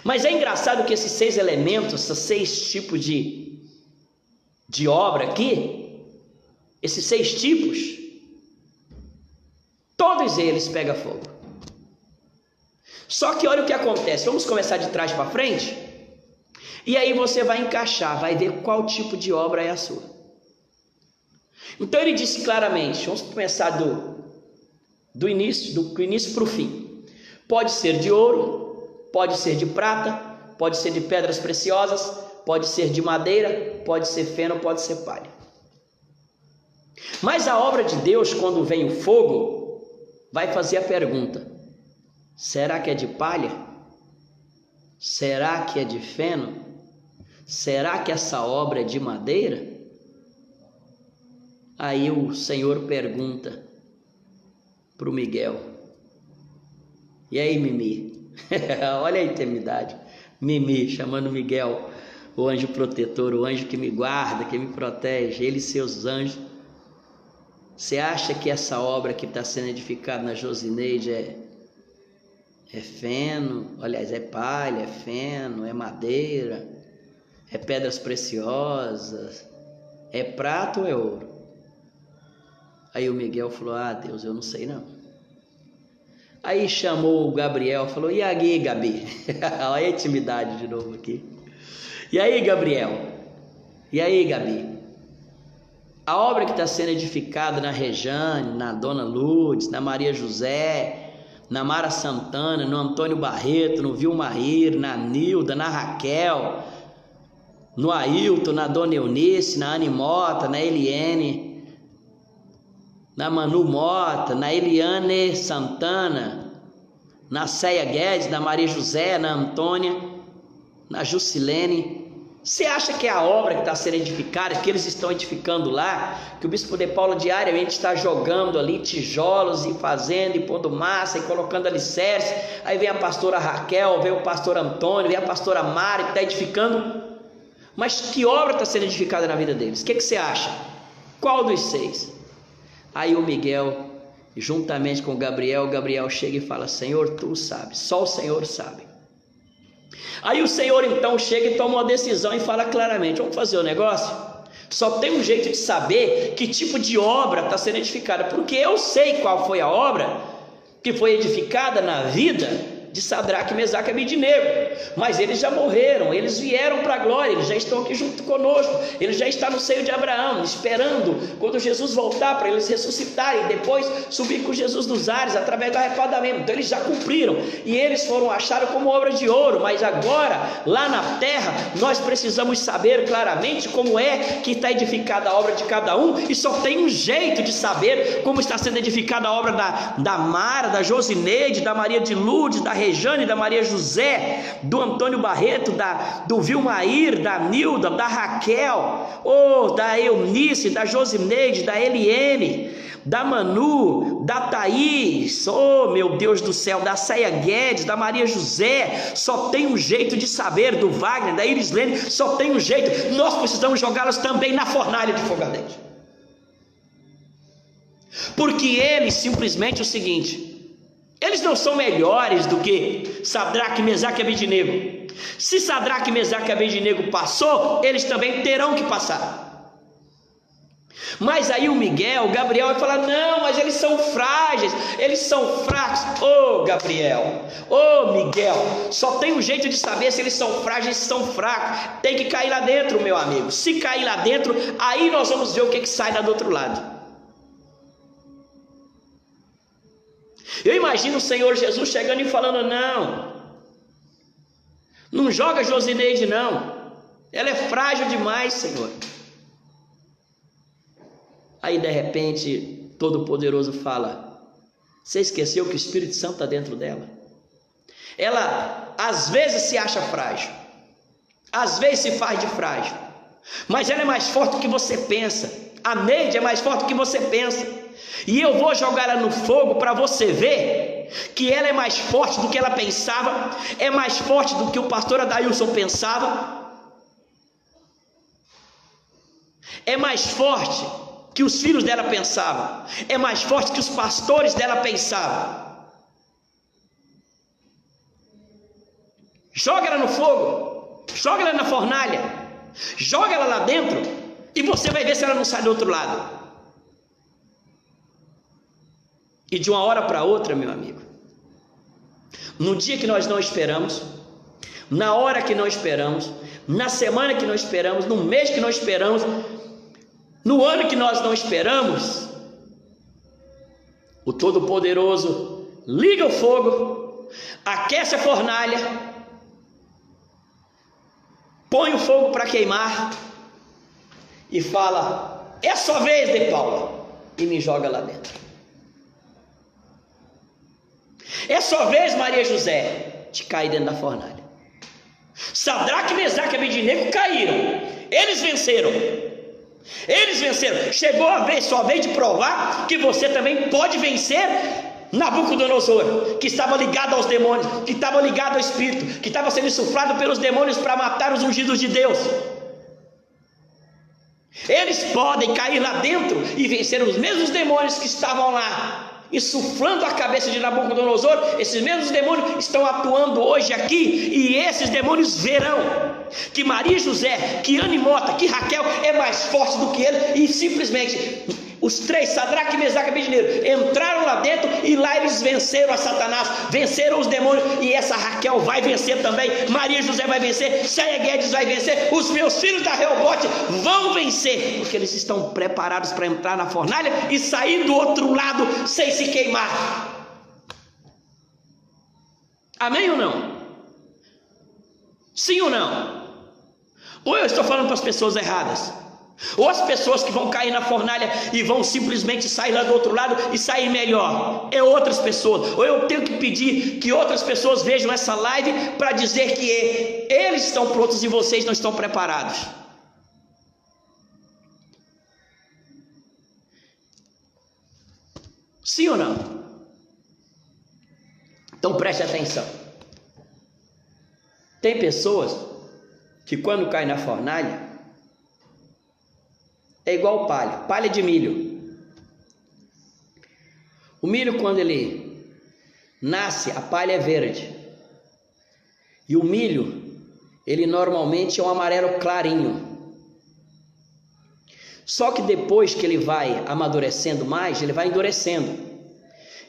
Mas é engraçado que esses 6 elementos, esses 6 tipos de obra aqui, esses 6 tipos, todos eles pegam fogo. Só que olha o que acontece, vamos começar de trás para frente, e aí você vai encaixar, vai ver qual tipo de obra é a sua. Então ele disse claramente, vamos começar do início para o fim. Pode ser de ouro, pode ser de prata, pode ser de pedras preciosas, pode ser de madeira, pode ser feno, pode ser palha. Mas a obra de Deus, quando vem o fogo, vai fazer a pergunta: será que é de palha? Será que é de feno? Será que essa obra é de madeira? Aí o Senhor pergunta para o Miguel: e aí, Mimi? Olha a intimidade. Mimi, chamando Miguel, o anjo protetor, o anjo que me guarda, que me protege, ele e seus anjos. Você acha que essa obra que está sendo edificada na Josineide é feno? Aliás, é palha, é feno, é madeira, é pedras preciosas, é prata ou é ouro? Aí o Miguel falou: ah, Deus, eu não sei não. Aí chamou o Gabriel, falou: e aí, Gabi? Olha a intimidade de novo aqui. E aí, Gabriel? E aí, Gabi? A obra que está sendo edificada na Rejane, na Dona Lourdes, na Maria José, na Mara Santana, no Antônio Barreto, no Vilmair, na Nilda, na Raquel, no Ailton, na Dona Eunice, na Anne Mota, na Eliane, na Manu Mota, na Eliane Santana, na Céia Guedes, na Maria José, na Antônia, na Jusilene. Você acha que é a obra que está sendo edificada, que eles estão edificando lá, que o Bispo de Paula diariamente está jogando ali tijolos e fazendo, e pondo massa e colocando alicerce, aí vem a pastora Raquel, vem o pastor Antônio, vem a pastora Mari, que está edificando, mas que obra está sendo edificada na vida deles? O que você acha? Qual dos 6? Aí o Miguel, juntamente com o Gabriel chega e fala: Senhor, tu sabes, só o Senhor sabe. Aí o Senhor então chega e toma uma decisão e fala claramente: vamos fazer o negócio? Só tem um jeito de saber que tipo de obra está sendo edificada, porque eu sei qual foi a obra que foi edificada na vida de Sadraque, Mesaque e Abednego, mas eles já morreram, eles vieram para a glória, eles já estão aqui junto conosco, eles já estão no seio de Abraão, esperando quando Jesus voltar para eles ressuscitarem, depois subir com Jesus nos ares, através do arrebatamento. Então eles já cumpriram, e eles foram achados como obra de ouro, mas agora, lá na terra, nós precisamos saber claramente como é que está edificada a obra de cada um, e só tem um jeito de saber como está sendo edificada a obra da Mara, da Josineide, da Maria de Lourdes, da Rejane, da Maria José, do Antônio Barreto, do Vilmair, da Nilda, da Raquel, da Eunice, da Josineide, da Eliene, da Manu, da Thaís, meu Deus do céu, da Céia Guedes, da Maria José. Só tem um jeito de saber, do Wagner, da Iris Lene, só tem um jeito. Nós precisamos jogá-los também na fornalha de fogo ardente, porque eles simplesmente o seguinte: eles não são melhores do que Sadraque, Mesaque e Abednego. Se Sadraque, Mesaque e Abednego passou, eles também terão que passar. Mas aí o Miguel, o Gabriel vai falar: não, mas eles são frágeis, eles são fracos. Gabriel, Miguel, só tem um jeito de saber se eles são frágeis, se são fracos. Tem que cair lá dentro, meu amigo. Se cair lá dentro, aí nós vamos ver o que sai lá do outro lado. Eu imagino o Senhor Jesus chegando e falando: não joga Josineide não, ela é frágil demais, Senhor. Aí de repente Todo-Poderoso fala: você esqueceu que o Espírito Santo está dentro dela? Ela às vezes se acha frágil, às vezes se faz de frágil, mas ela é mais forte do que você pensa. A Neide é mais forte do que você pensa. E eu vou jogar ela no fogo para você ver que ela é mais forte do que ela pensava, é mais forte do que o pastor Adailson pensava, é mais forte que os filhos dela pensavam, é mais forte que os pastores dela pensavam. Joga ela no fogo, joga ela na fornalha, joga ela lá dentro, e você vai ver se ela não sai do outro lado. E de uma hora para outra, meu amigo, no dia que nós não esperamos, na hora que não esperamos, na semana que não esperamos, no mês que não esperamos, no ano que nós não esperamos, o Todo-Poderoso liga o fogo, aquece a fornalha, põe o fogo para queimar e fala: é a sua vez, de Paula, e me joga lá dentro. É sua vez, Maria José, de cair dentro da fornalha. Sadraque, Mesaque e Abednego caíram, eles venceram. Chegou a vez, sua vez de provar que você também pode vencer Nabucodonosor, que estava ligado aos demônios, que estava ligado ao espírito, que estava sendo insuflado pelos demônios para matar os ungidos de Deus. Eles podem cair lá dentro e vencer os mesmos demônios que estavam lá insuflando a cabeça de Nabucodonosor. Esses mesmos demônios estão atuando hoje aqui, e esses demônios verão que Maria José, que Anne Mota, que Raquel é mais forte do que ele, e simplesmente Os três, Sadraque, Mesaque e Abednego, entraram lá dentro e lá eles venceram a Satanás, venceram os demônios. E essa Raquel vai vencer também, Maria e José vai vencer, Célia Guedes vai vencer, os meus filhos da Reobote vão vencer, porque eles estão preparados para entrar na fornalha e sair do outro lado sem se queimar. Amém ou não? Sim ou não? Ou eu estou falando para as pessoas erradas? Ou as pessoas que vão cair na fornalha e vão simplesmente sair lá do outro lado e sair melhor? É outras pessoas. Ou eu tenho que pedir que outras pessoas vejam essa live para dizer que eles estão prontos e vocês não estão preparados? Sim ou não? Então preste atenção. Tem pessoas que quando caem na fornalha é igual palha de milho. O milho, quando ele nasce, a palha é verde. E o milho, ele normalmente é um amarelo clarinho. Só que depois que ele vai amadurecendo mais, ele vai endurecendo.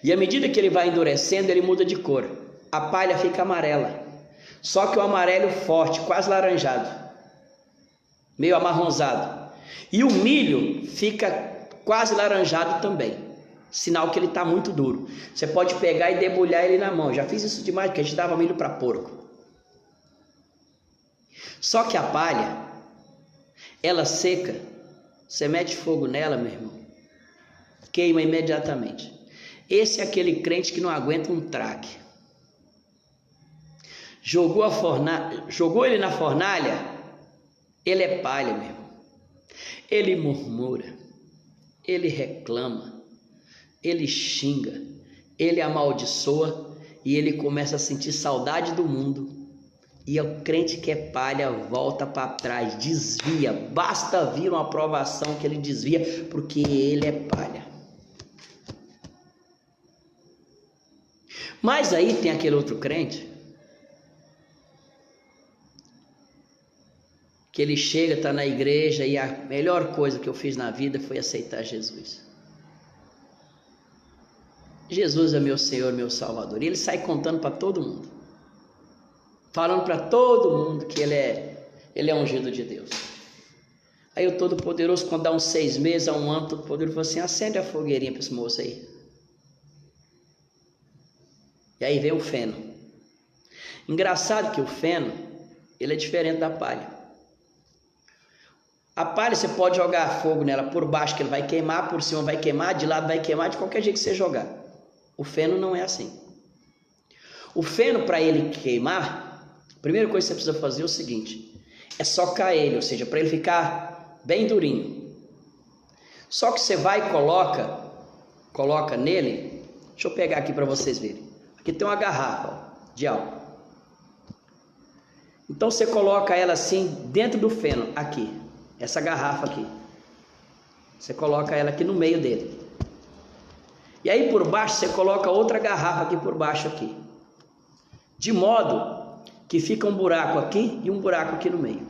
E à medida que ele vai endurecendo, ele muda de cor. A palha fica amarela. Só que o amarelo forte, quase laranjado, meio amarronzado. E o milho fica quase laranjado também, sinal que ele está muito duro. Você pode pegar e debulhar ele na mão. Já fiz isso demais, porque a gente dava milho para porco. Só que a palha, ela seca, você mete fogo nela, meu irmão, queima imediatamente. Esse é aquele crente que não aguenta um traque. Jogou ele na fornalha, ele é palha, meu irmão. Ele murmura, ele reclama, ele xinga, ele amaldiçoa e ele começa a sentir saudade do mundo. E o crente que é palha volta para trás, desvia. Basta vir uma aprovação que ele desvia, porque ele é palha. Mas aí tem aquele outro crente que ele chega, está na igreja e a melhor coisa que eu fiz na vida foi aceitar Jesus. Jesus é meu Senhor, meu Salvador. E ele sai contando para todo mundo, falando para todo mundo que ele é ungido de Deus. Aí o Todo-Poderoso, quando dá uns 6 meses, a um ano, Todo-Poderoso falou assim: acende a fogueirinha para esse moço aí. E aí vem o feno. Engraçado que o feno, ele é diferente da palha. A palha você pode jogar fogo nela por baixo, que ele vai queimar, por cima vai queimar, de lado vai queimar, de qualquer jeito que você jogar. O feno não é assim. O feno, para ele queimar, a primeira coisa que você precisa fazer é o seguinte: é socar ele, ou seja, para ele ficar bem durinho. Só que você vai e coloca nele. Deixa eu pegar aqui para vocês verem. Aqui tem uma garrafa, ó, de álcool. Então você coloca ela assim dentro do feno, aqui. Essa garrafa aqui, você coloca ela aqui no meio dele. E aí por baixo você coloca outra garrafa aqui por baixo aqui, de modo que fica um buraco aqui e um buraco aqui no meio.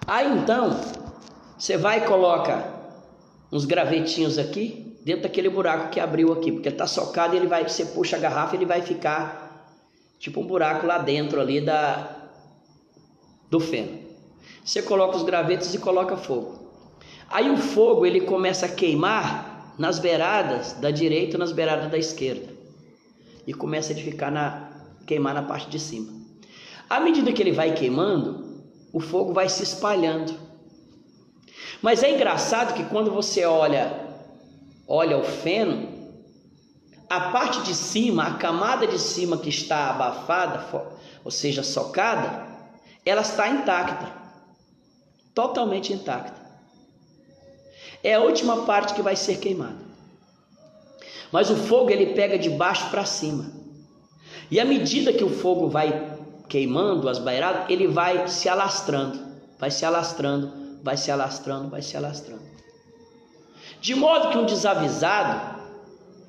Aí então você vai e coloca uns gravetinhos aqui dentro daquele buraco que abriu aqui, porque ele está socado e você puxa a garrafa e ele vai ficar tipo um buraco lá dentro ali do feno. Você coloca os gravetos e coloca fogo. Aí o fogo ele começa a queimar nas beiradas da direita e nas beiradas da esquerda. E começa a queimar na parte de cima. À medida que ele vai queimando, o fogo vai se espalhando. Mas é engraçado que quando você olha o feno, a parte de cima, a camada de cima que está abafada, ou seja, socada, ela está intacta. Totalmente intacta. É a última parte que vai ser queimada. Mas o fogo ele pega de baixo para cima. E à medida que o fogo vai queimando as beiradas, ele vai se alastrando, vai se alastrando, vai se alastrando, vai se alastrando. De modo que um desavisado,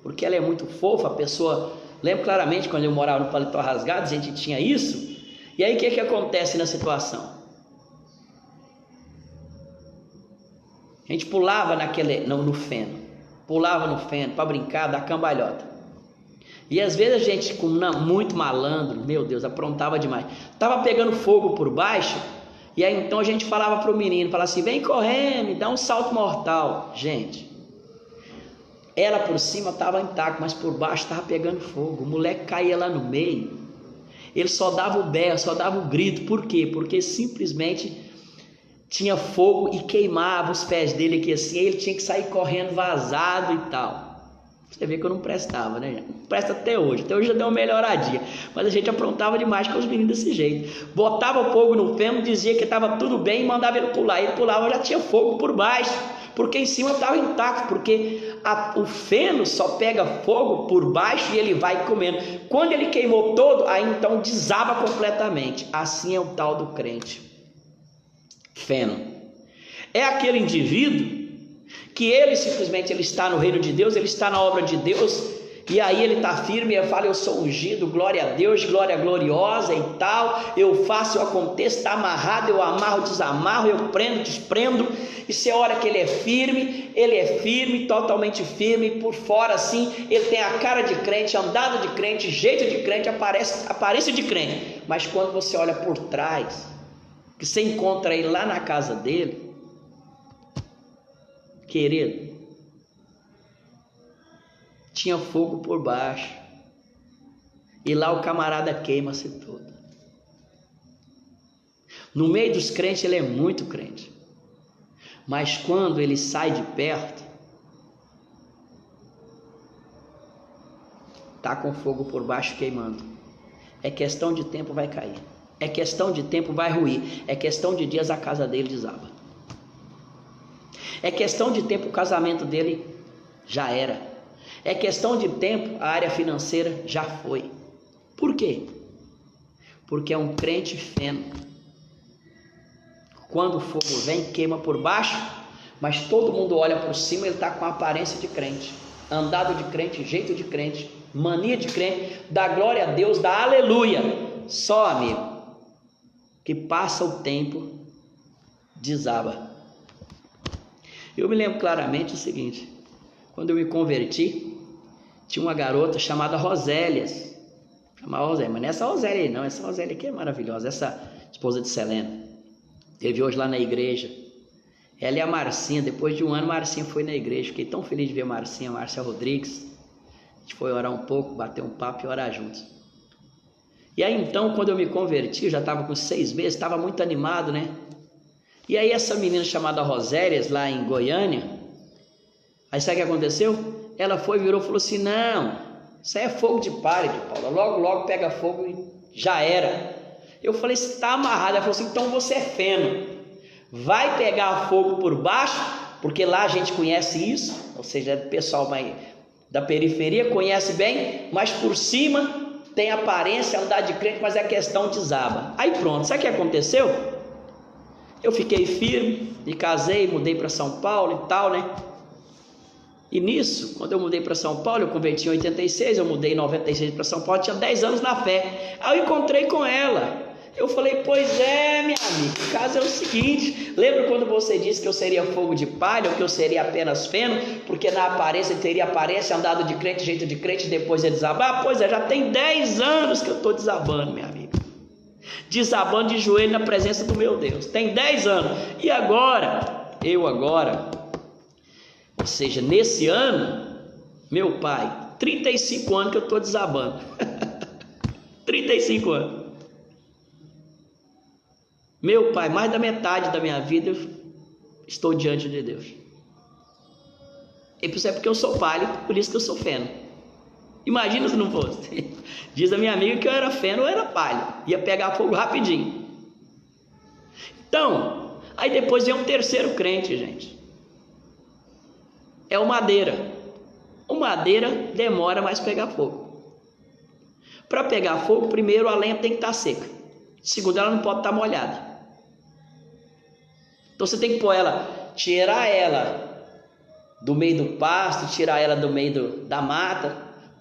porque ela é muito fofa, a pessoa... Lembro claramente quando eu morava no Paletó Rasgado, a gente tinha isso. E aí o que acontece na situação? A gente pulava no feno. Pulava no feno para brincar, dar cambalhota. E às vezes a gente, muito malandro, meu Deus, aprontava demais. Tava pegando fogo por baixo, e aí então a gente falava pro menino, falava assim, vem correndo, dá um salto mortal. Gente, ela por cima estava intacta, mas por baixo estava pegando fogo. O moleque caía lá no meio, ele só dava o berro, só dava o grito. Por quê? Porque simplesmente tinha fogo e queimava os pés dele aqui assim, ele tinha que sair correndo vazado e tal. Você vê que eu não prestava, né? Não presta até hoje já deu uma melhoradinha, mas a gente aprontava demais com os meninos desse jeito. Botava fogo no feno, dizia que estava tudo bem e mandava ele pular. Ele pulava, já tinha fogo por baixo, porque em cima estava intacto, porque o feno só pega fogo por baixo e ele vai comendo. Quando ele queimou todo, aí então desaba completamente. Assim é o tal do crente. Feno é aquele indivíduo que ele simplesmente ele está no reino de Deus, ele está na obra de Deus, e aí ele está firme, ele fala, eu sou ungido, glória a Deus, glória gloriosa e tal, eu faço, eu aconteço, está amarrado, eu amarro, desamarro, eu prendo, desprendo, e você olha que ele é firme, totalmente firme, por fora assim, ele tem a cara de crente, andado de crente, jeito de crente, aparência de crente, mas quando você olha por trás, que você encontra ele lá na casa dele, querido, tinha fogo por baixo, e lá o camarada queima-se todo. No meio dos crentes ele é muito crente, mas quando ele sai de perto, tá com fogo por baixo queimando. É questão de tempo, vai cair. É questão de tempo, vai ruir. É questão de dias, a casa dele desaba. É questão de tempo, o casamento dele já era. É questão de tempo, a área financeira já foi. Por quê? Porque é um crente feno. Quando o fogo vem, queima por baixo, mas todo mundo olha por cima, ele está com a aparência de crente, andado de crente, jeito de crente, mania de crente, dá glória a Deus, dá aleluia. Só, amigo, que passa o tempo, desaba. Eu me lembro claramente o seguinte, quando eu me converti, tinha uma garota chamada Rosélias, mas não é essa Rosélia aí não, essa Rosélia aqui é maravilhosa, essa esposa de Selena, teve hoje lá na igreja, ela e a Marcinha, depois de um ano Marcinha foi na igreja, fiquei tão feliz de ver a Marcinha, Márcia Rodrigues, a gente foi orar um pouco, bater um papo e orar juntos. E aí então, quando eu me converti, eu já estava com 6 meses, estava muito animado, né? E aí essa menina chamada Rosélias, lá em Goiânia, aí sabe o que aconteceu? Ela foi, virou e falou assim, não, isso aí é fogo de palha, Paula, logo pega fogo e já era. Eu falei, você está amarrado? Ela falou assim, então você é feno, vai pegar fogo por baixo, porque lá a gente conhece isso, ou seja, o pessoal da periferia conhece bem, mas por cima tem aparência, andar de crente, mas a questão desaba. Aí pronto, sabe o que aconteceu? Eu fiquei firme, me casei, mudei para São Paulo e tal, né? E nisso, quando eu mudei para São Paulo, eu converti em 86, eu mudei em 96 para São Paulo, tinha 10 anos na fé. Aí eu encontrei com ela. Eu falei, pois é, minha amiga, o caso é o seguinte, lembra quando você disse que eu seria fogo de palha, ou que eu seria apenas feno, porque na aparência teria aparência, andado de crente, jeito de crente, depois ia desabar? Pois é, já tem 10 anos que eu estou desabando, minha amiga. Desabando de joelho na presença do meu Deus. Tem 10 anos. E agora, ou seja, nesse ano, meu pai, 35 anos que eu estou desabando. 35 anos. Meu pai, mais da metade da minha vida eu estou diante de Deus. E isso é porque eu sou palha, por isso que eu sou feno. Imagina se não fosse. Diz a minha amiga que eu era feno ou era palha. Ia pegar fogo rapidinho. Então, aí depois vem um terceiro crente, gente. É o madeira. O madeira demora mais pegar fogo. Para pegar fogo, primeiro a lenha tem que estar seca. Segundo, ela não pode estar molhada. Então você tem que pôr ela, tirar ela do meio do pasto, tirar ela do meio da mata,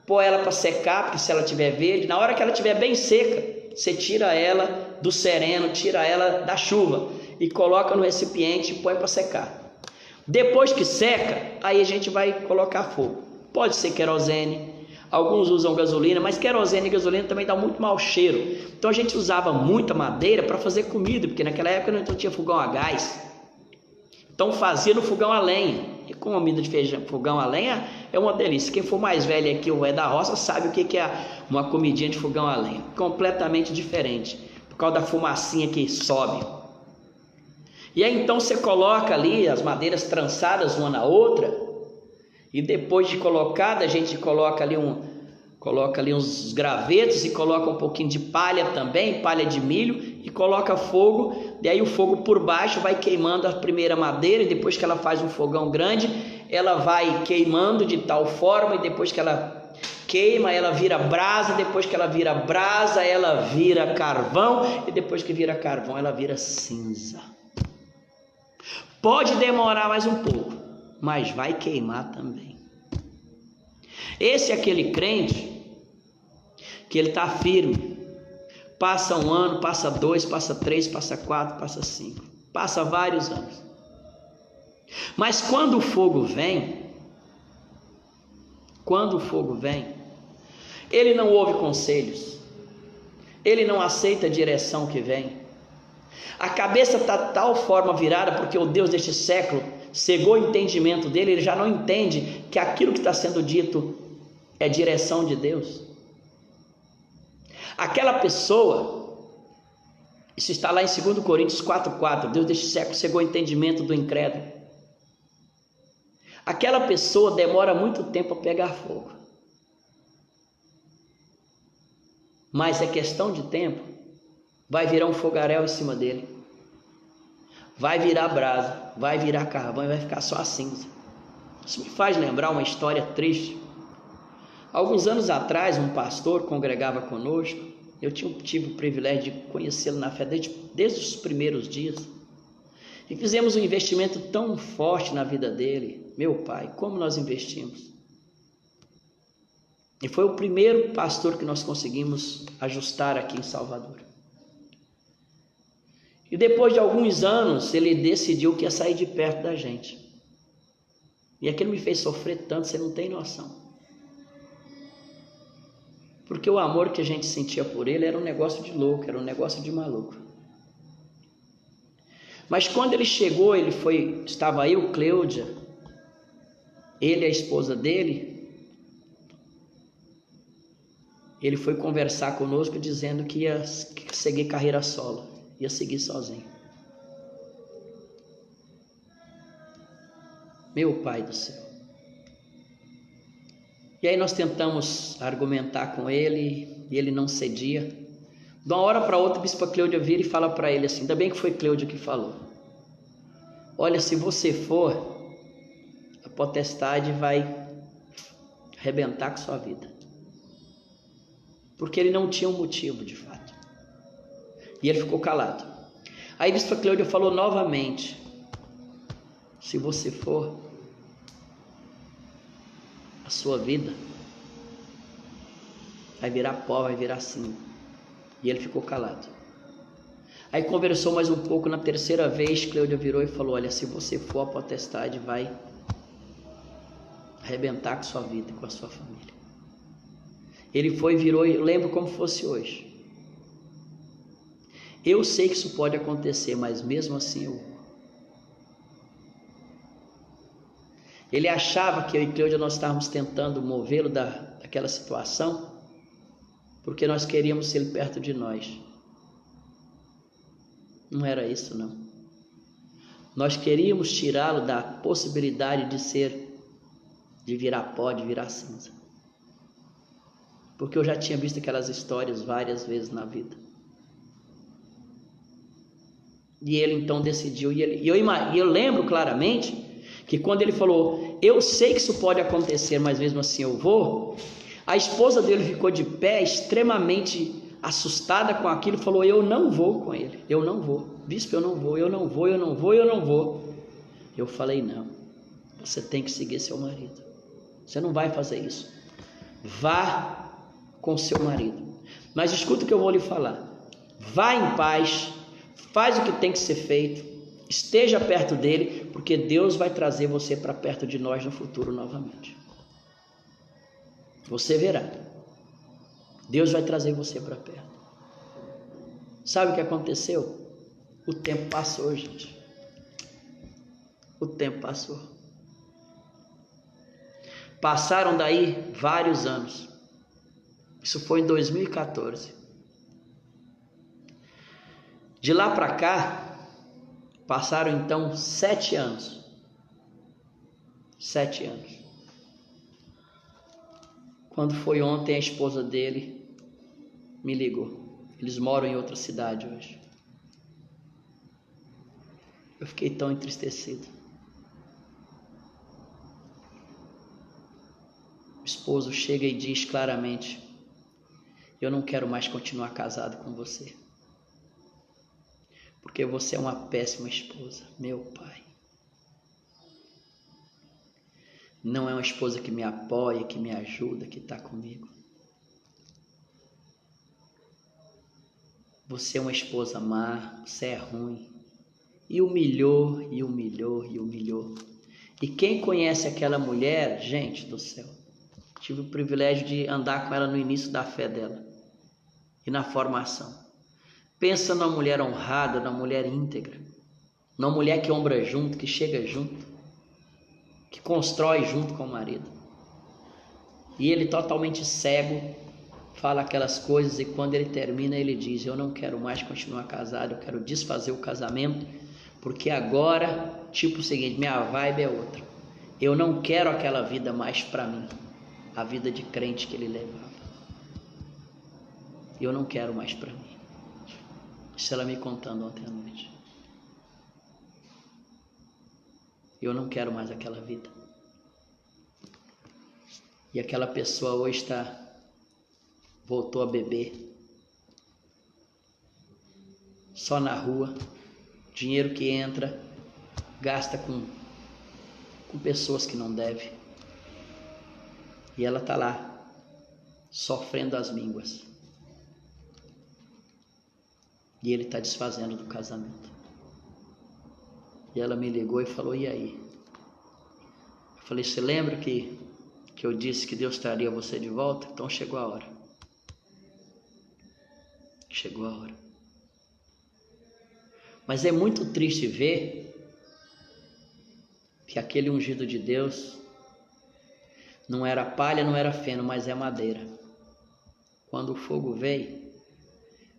pôr ela para secar, porque se ela estiver verde, na hora que ela estiver bem seca, você tira ela do sereno, tira ela da chuva e coloca no recipiente e põe para secar. Depois que seca, aí a gente vai colocar fogo. Pode ser querosene, alguns usam gasolina, mas querosene e gasolina também dá muito mau cheiro. Então a gente usava muita madeira para fazer comida, porque naquela época não tinha fogão a gás. Então fazia no fogão a lenha. E comida de feijão, fogão a lenha é uma delícia. Quem for mais velho aqui ou é da roça sabe o que é uma comidinha de fogão a lenha. Completamente diferente, por causa da fumacinha que sobe. E aí então você coloca ali as madeiras trançadas uma na outra, e depois de colocada a gente coloca ali uns gravetos e coloca um pouquinho de palha também, palha de milho, e coloca fogo. Daí o fogo por baixo vai queimando a primeira madeira, e depois que ela faz um fogão grande, ela vai queimando de tal forma, e depois que ela queima, ela vira brasa, depois que ela vira brasa, ela vira carvão, e depois que vira carvão, ela vira cinza. Pode demorar mais um pouco, mas vai queimar também. Esse é aquele crente que ele está firme. Passa um ano, passa 2, passa 3, passa 4, passa 5. Passa vários anos. Mas quando o fogo vem, ele não ouve conselhos. Ele não aceita a direção que vem. A cabeça está de tal forma virada, porque o Deus deste século cegou o entendimento dele, ele já não entende que aquilo que está sendo dito é direção de Deus. Aquela pessoa, isso está lá em 2 Coríntios 4,4, Deus deste século cegou o entendimento do incrédulo. Aquela pessoa demora muito tempo a pegar fogo, mas é questão de tempo. Vai virar um fogaréu em cima dele, vai virar brasa, vai virar carvão e vai ficar só a cinza. Isso me faz lembrar uma história triste. Alguns anos atrás, um pastor congregava conosco. Eu tive o privilégio de conhecê-lo na fé desde os primeiros dias, e fizemos um investimento tão forte na vida dele. Meu pai, como nós investimos! E foi o primeiro pastor que nós conseguimos ajustar aqui em Salvador. E depois de alguns anos, ele decidiu que ia sair de perto da gente. E aquilo me fez sofrer tanto, você não tem noção. Porque o amor que a gente sentia por ele era um negócio de louco, era um negócio de maluco. Mas quando ele chegou, estava eu, Cleudia, ele e a esposa dele. Ele foi conversar conosco dizendo que ia seguir carreira solo. Ia seguir sozinho. Meu Pai do céu. E aí nós tentamos argumentar com ele, e ele não cedia. De uma hora para outra, a bispa Cleudia vira e fala para ele assim, ainda bem que foi Cleudia que falou: olha, se você for, a potestade vai arrebentar com sua vida. Porque ele não tinha um motivo de fato. E ele ficou calado. Aí a bispa Cleudia falou novamente: se você for, a sua vida vai virar pó, vai virar cinza. E ele ficou calado. Aí conversou mais um pouco. Na terceira vez, Cleudia virou e falou: olha, se você for, a potestade vai arrebentar com sua vida e com a sua família. Ele foi, virou, e eu lembro como fosse hoje. Eu sei que isso pode acontecer, mas mesmo assim eu vou. Ele achava que eu e Cleudia nós estávamos tentando movê-lo daquela situação, porque nós queríamos ele perto de nós. Não era isso, não. Nós queríamos tirá-lo da possibilidade de virar pó, de virar cinza. Porque eu já tinha visto aquelas histórias várias vezes na vida. E ele então decidiu, e eu lembro claramente que quando ele falou: eu sei que isso pode acontecer, mas mesmo assim eu vou, a esposa dele ficou de pé, extremamente assustada com aquilo, falou: eu não vou com ele, eu não vou, bispo, eu não vou. Eu falei: não, você tem que seguir seu marido, você não vai fazer isso, vá com seu marido, mas escuta o que eu vou lhe falar, vá em paz, faz o que tem que ser feito, esteja perto dele, Porque Deus vai trazer você para perto de nós no futuro novamente. Você verá. Deus vai trazer você para perto. Sabe o que aconteceu? O tempo passou, gente. O tempo passou. Passaram daí vários anos. Isso foi em 2014. De lá para cá, passaram então 7 anos. 7 anos. Quando foi ontem, a esposa dele me ligou. Eles moram em outra cidade hoje. Eu fiquei tão entristecido. O esposo chega e diz claramente: eu não quero mais continuar casado com você. Porque você é uma péssima esposa, meu pai. Não é uma esposa que me apoia, que me ajuda, que está comigo. Você é uma esposa má, você é ruim. E humilhou, e humilhou, e humilhou. E quem conhece aquela mulher, gente do céu, tive o privilégio de andar com ela no início da fé dela e na formação. Pensa numa mulher honrada, numa mulher íntegra, numa mulher que ombra junto, que chega junto, que constrói junto com o marido. E ele totalmente cego, fala aquelas coisas e quando ele termina ele diz: eu não quero mais continuar casado, eu quero desfazer o casamento, porque agora, tipo o seguinte, minha vibe é outra. Eu não quero aquela vida mais para mim, a vida de crente que ele levava. Eu não quero mais para mim. Isso ela me contando ontem à noite. Eu não quero mais aquela vida. E aquela pessoa hoje voltou a beber. Só na rua. Dinheiro que entra, gasta com pessoas que não deve. E ela está lá, sofrendo as mínguas. E ele está desfazendo do casamento. E ela me ligou e falou: e aí? Eu falei: você lembra que eu disse que Deus traria você de volta? Então chegou a hora. Chegou a hora. Mas é muito triste ver que aquele ungido de Deus não era palha, não era feno, mas é madeira. Quando o fogo veio,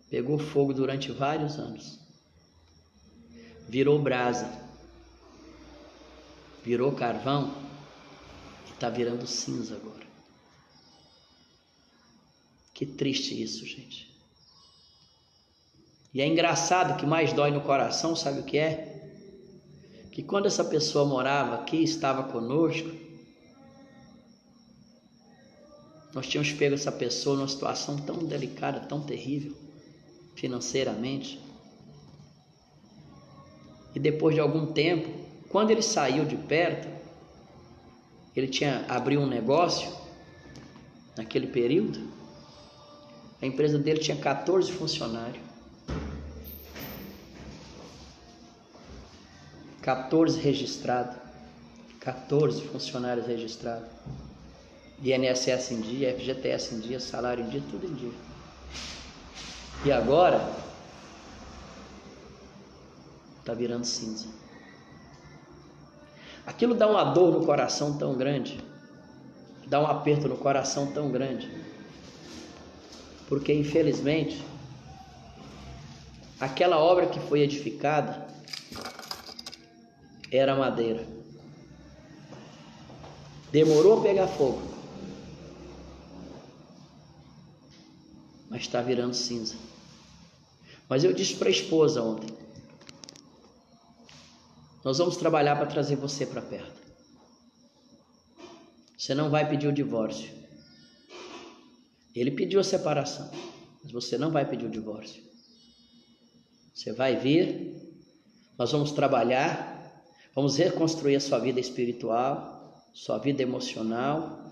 pegou fogo durante vários anos. Virou brasa. Virou carvão e está virando cinza agora. Que triste isso, gente. E é engraçado, que mais dói no coração, sabe o que é? Que quando essa pessoa morava aqui, estava conosco, nós tínhamos pego essa pessoa numa situação tão delicada, tão terrível, financeiramente. E depois de algum tempo, quando ele saiu de perto, ele abriu um negócio, naquele período, a empresa dele tinha 14 funcionários. 14 registrados, 14 funcionários registrados, INSS em dia, FGTS em dia, salário em dia, tudo em dia. E agora está virando cinza. Aquilo dá uma dor no coração tão grande, dá um aperto no coração tão grande, porque infelizmente aquela obra que foi edificada era madeira. Demorou a pegar fogo, mas está virando cinza. Mas eu disse para a esposa ontem: nós vamos trabalhar para trazer você para perto. Você não vai pedir o divórcio. Ele pediu a separação, mas você não vai pedir o divórcio. Você vai vir, nós vamos trabalhar, vamos reconstruir a sua vida espiritual, sua vida emocional,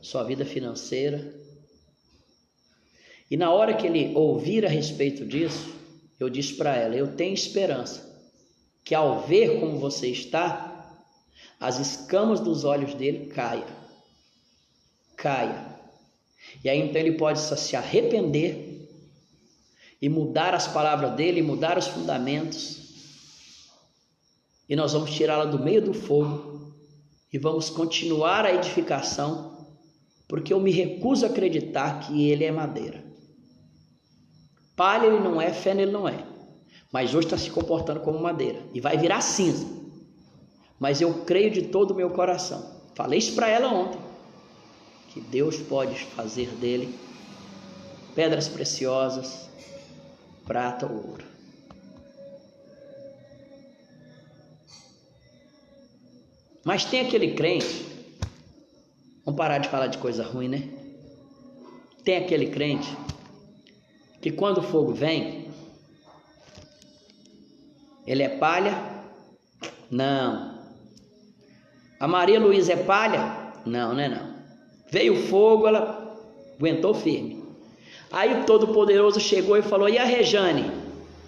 sua vida financeira. E na hora que ele ouvir a respeito disso, eu disse para ela: eu tenho esperança que ao ver como você está, as escamas dos olhos dele caia. E aí então ele pode se arrepender e mudar as palavras dele, mudar os fundamentos. E nós vamos tirá-la do meio do fogo e vamos continuar a edificação, porque eu me recuso a acreditar que ele é madeira. Palha ele não é, feno ele não é, mas hoje está se comportando como madeira e vai virar cinza. Mas eu creio de todo o meu coração, falei isso para ela ontem, que Deus pode fazer dele pedras preciosas, prata ou ouro. Mas tem aquele crente, vamos parar de falar de coisa ruim, né? Tem aquele crente que quando o fogo vem, ele é palha? Não. A Maria Luísa é palha? Não, não é não. Veio o fogo, ela aguentou firme. Aí o Todo-Poderoso chegou e falou: e a Rejane?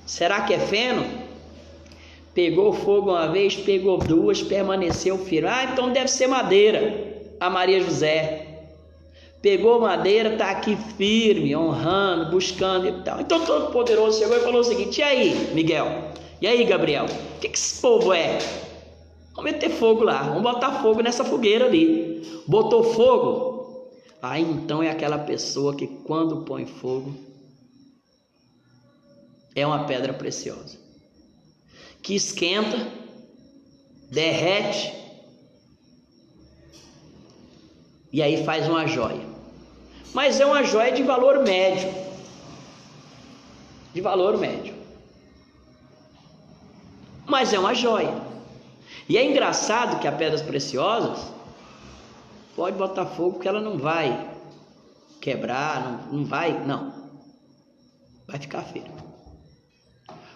Será que é feno? Pegou o fogo uma vez, pegou duas, permaneceu firme. Ah, então deve ser madeira. A Maria José pegou madeira, está aqui firme, honrando, buscando e tal. Então Todo-Poderoso chegou e falou o seguinte: e aí, Miguel? E aí, Gabriel? O que esse povo é? Vamos meter fogo lá, vamos botar fogo nessa fogueira ali. Botou fogo? Aí então é aquela pessoa que quando põe fogo é uma pedra preciosa, que esquenta, derrete e aí faz uma joia. Mas é uma joia de valor médio. De valor médio. Mas é uma joia. E é engraçado que as pedras preciosas pode botar fogo que ela não vai quebrar, não vai ficar firme.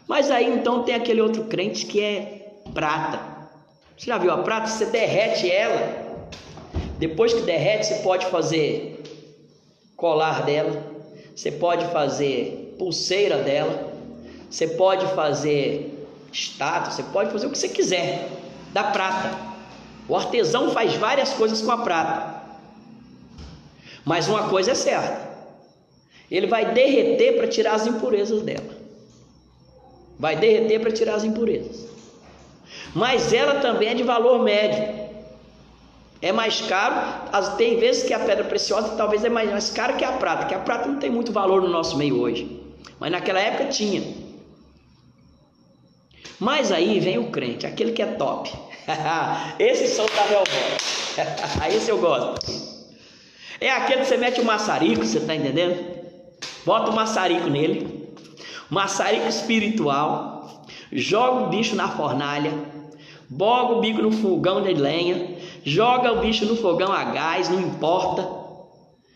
Mas aí então tem aquele outro crente que é prata. Você já viu a prata? Você derrete ela. Depois que derrete, você pode fazer colar dela, você pode fazer pulseira dela, você pode fazer estátua, você pode fazer o que você quiser da prata. O artesão faz várias coisas com a prata. Mas uma coisa é certa: ele vai derreter para tirar as impurezas dela. Vai derreter para tirar as impurezas. Mas ela também é de valor médio. É mais caro. Tem vezes que a pedra preciosa talvez é mais cara que a prata, que a prata não tem muito valor no nosso meio hoje, mas naquela época tinha. Mas aí vem o crente, aquele que é top. Esse som da Hellboy. Esse eu gosto. É aquele que você mete o maçarico, você está entendendo? Bota o maçarico nele, maçarico espiritual, joga o bicho na fornalha, boga o bico no fogão de lenha, joga o bicho no fogão a gás, não importa.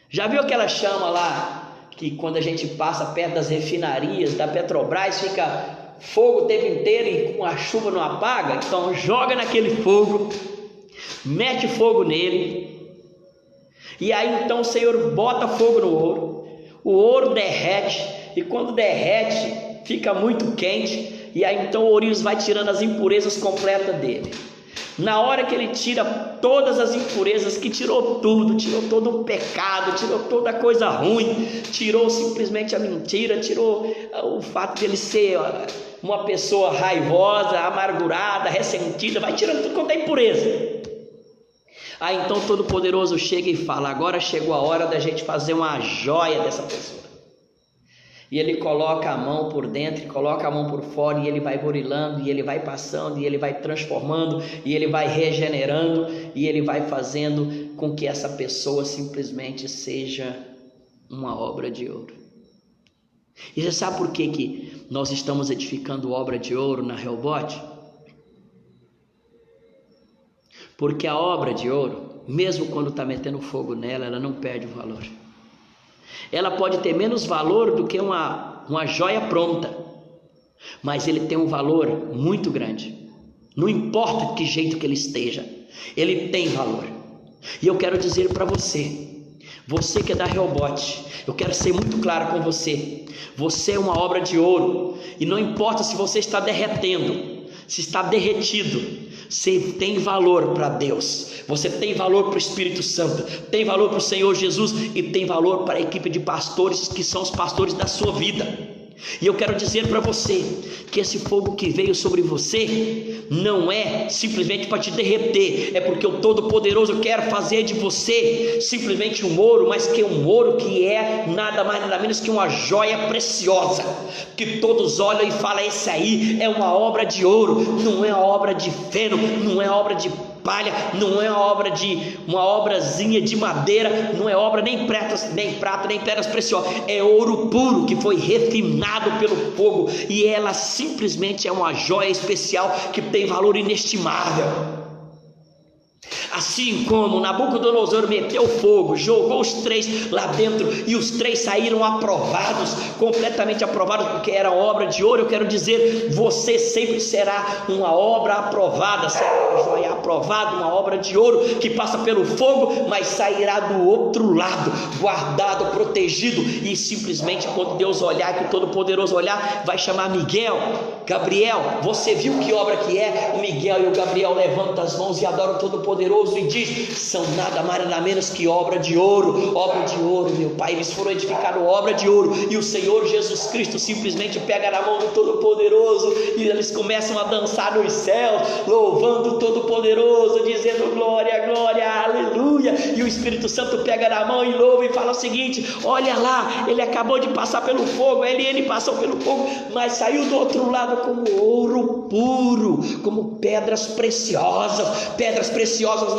Já viu aquela chama lá, que quando a gente passa perto das refinarias da Petrobras, fica fogo o tempo inteiro e com a chuva não apaga? Então joga naquele fogo, mete fogo nele, e aí então o Senhor bota fogo no ouro, o ouro derrete, e quando derrete fica muito quente, e aí então o ouriço vai tirando as impurezas completas dele. Na hora que ele tira todas as impurezas, que tirou tudo, tirou todo o pecado, tirou toda a coisa ruim, tirou simplesmente a mentira, tirou o fato de ele ser uma pessoa raivosa, amargurada, ressentida, vai tirando tudo quanto é impureza. Aí então Todo-Poderoso chega e fala: agora chegou a hora da gente fazer uma joia dessa pessoa. E ele coloca a mão por dentro, coloca a mão por fora, e ele vai burilando, e ele vai passando, e ele vai transformando, e ele vai regenerando, e ele vai fazendo com que essa pessoa simplesmente seja uma obra de ouro. E você sabe por que nós estamos edificando obra de ouro na Rehobote? Porque a obra de ouro, mesmo quando está metendo fogo nela, ela não perde o valor. Ela pode ter menos valor do que uma joia pronta, mas ele tem um valor muito grande. Não importa de que jeito que ele esteja, ele tem valor. E eu quero dizer para você, você que é da Rehobote, eu quero ser muito claro com você. Você é uma obra de ouro, e não importa se você está derretendo, se está derretido, você tem valor para Deus, você tem valor para o Espírito Santo, tem valor para o Senhor Jesus e tem valor para a equipe de pastores que são os pastores da sua vida. E eu quero dizer para você que esse fogo que veio sobre você não é simplesmente para te derreter, é porque o Todo-Poderoso quer fazer de você simplesmente um ouro, mas que é um ouro que é nada mais nada menos que uma joia preciosa, que todos olham e falam: esse aí é uma obra de ouro, não é uma obra de feno, não é obra de palha, não é uma obrazinha de madeira, não é obra nem prata, nem pedras preciosas, é ouro puro que foi refinado pelo fogo, e ela simplesmente é uma joia especial que tem valor inestimável. Assim como Nabucodonosor meteu fogo, jogou os 3 lá dentro e os 3 saíram aprovados, completamente aprovados, porque era obra de ouro. Eu quero dizer, você sempre será uma obra aprovada, será uma joia aprovada, uma obra de ouro que passa pelo fogo, mas sairá do outro lado, guardado, protegido, e simplesmente quando Deus olhar, que o Todo-Poderoso olhar, vai chamar Miguel, Gabriel, você viu que obra que é? O Miguel e o Gabriel levantam as mãos e adoram o Todo-Poderoso e diz: são nada mais nada menos que obra de ouro, meu Pai. Eles foram edificados obra de ouro, e o Senhor Jesus Cristo simplesmente pega na mão do Todo-Poderoso e eles começam a dançar nos céus, louvando o Todo-Poderoso, dizendo glória, glória, aleluia. E o Espírito Santo pega na mão e louva e fala o seguinte: olha lá, ele acabou de passar pelo fogo, ele passou pelo fogo, mas saiu do outro lado como ouro puro, como pedras preciosas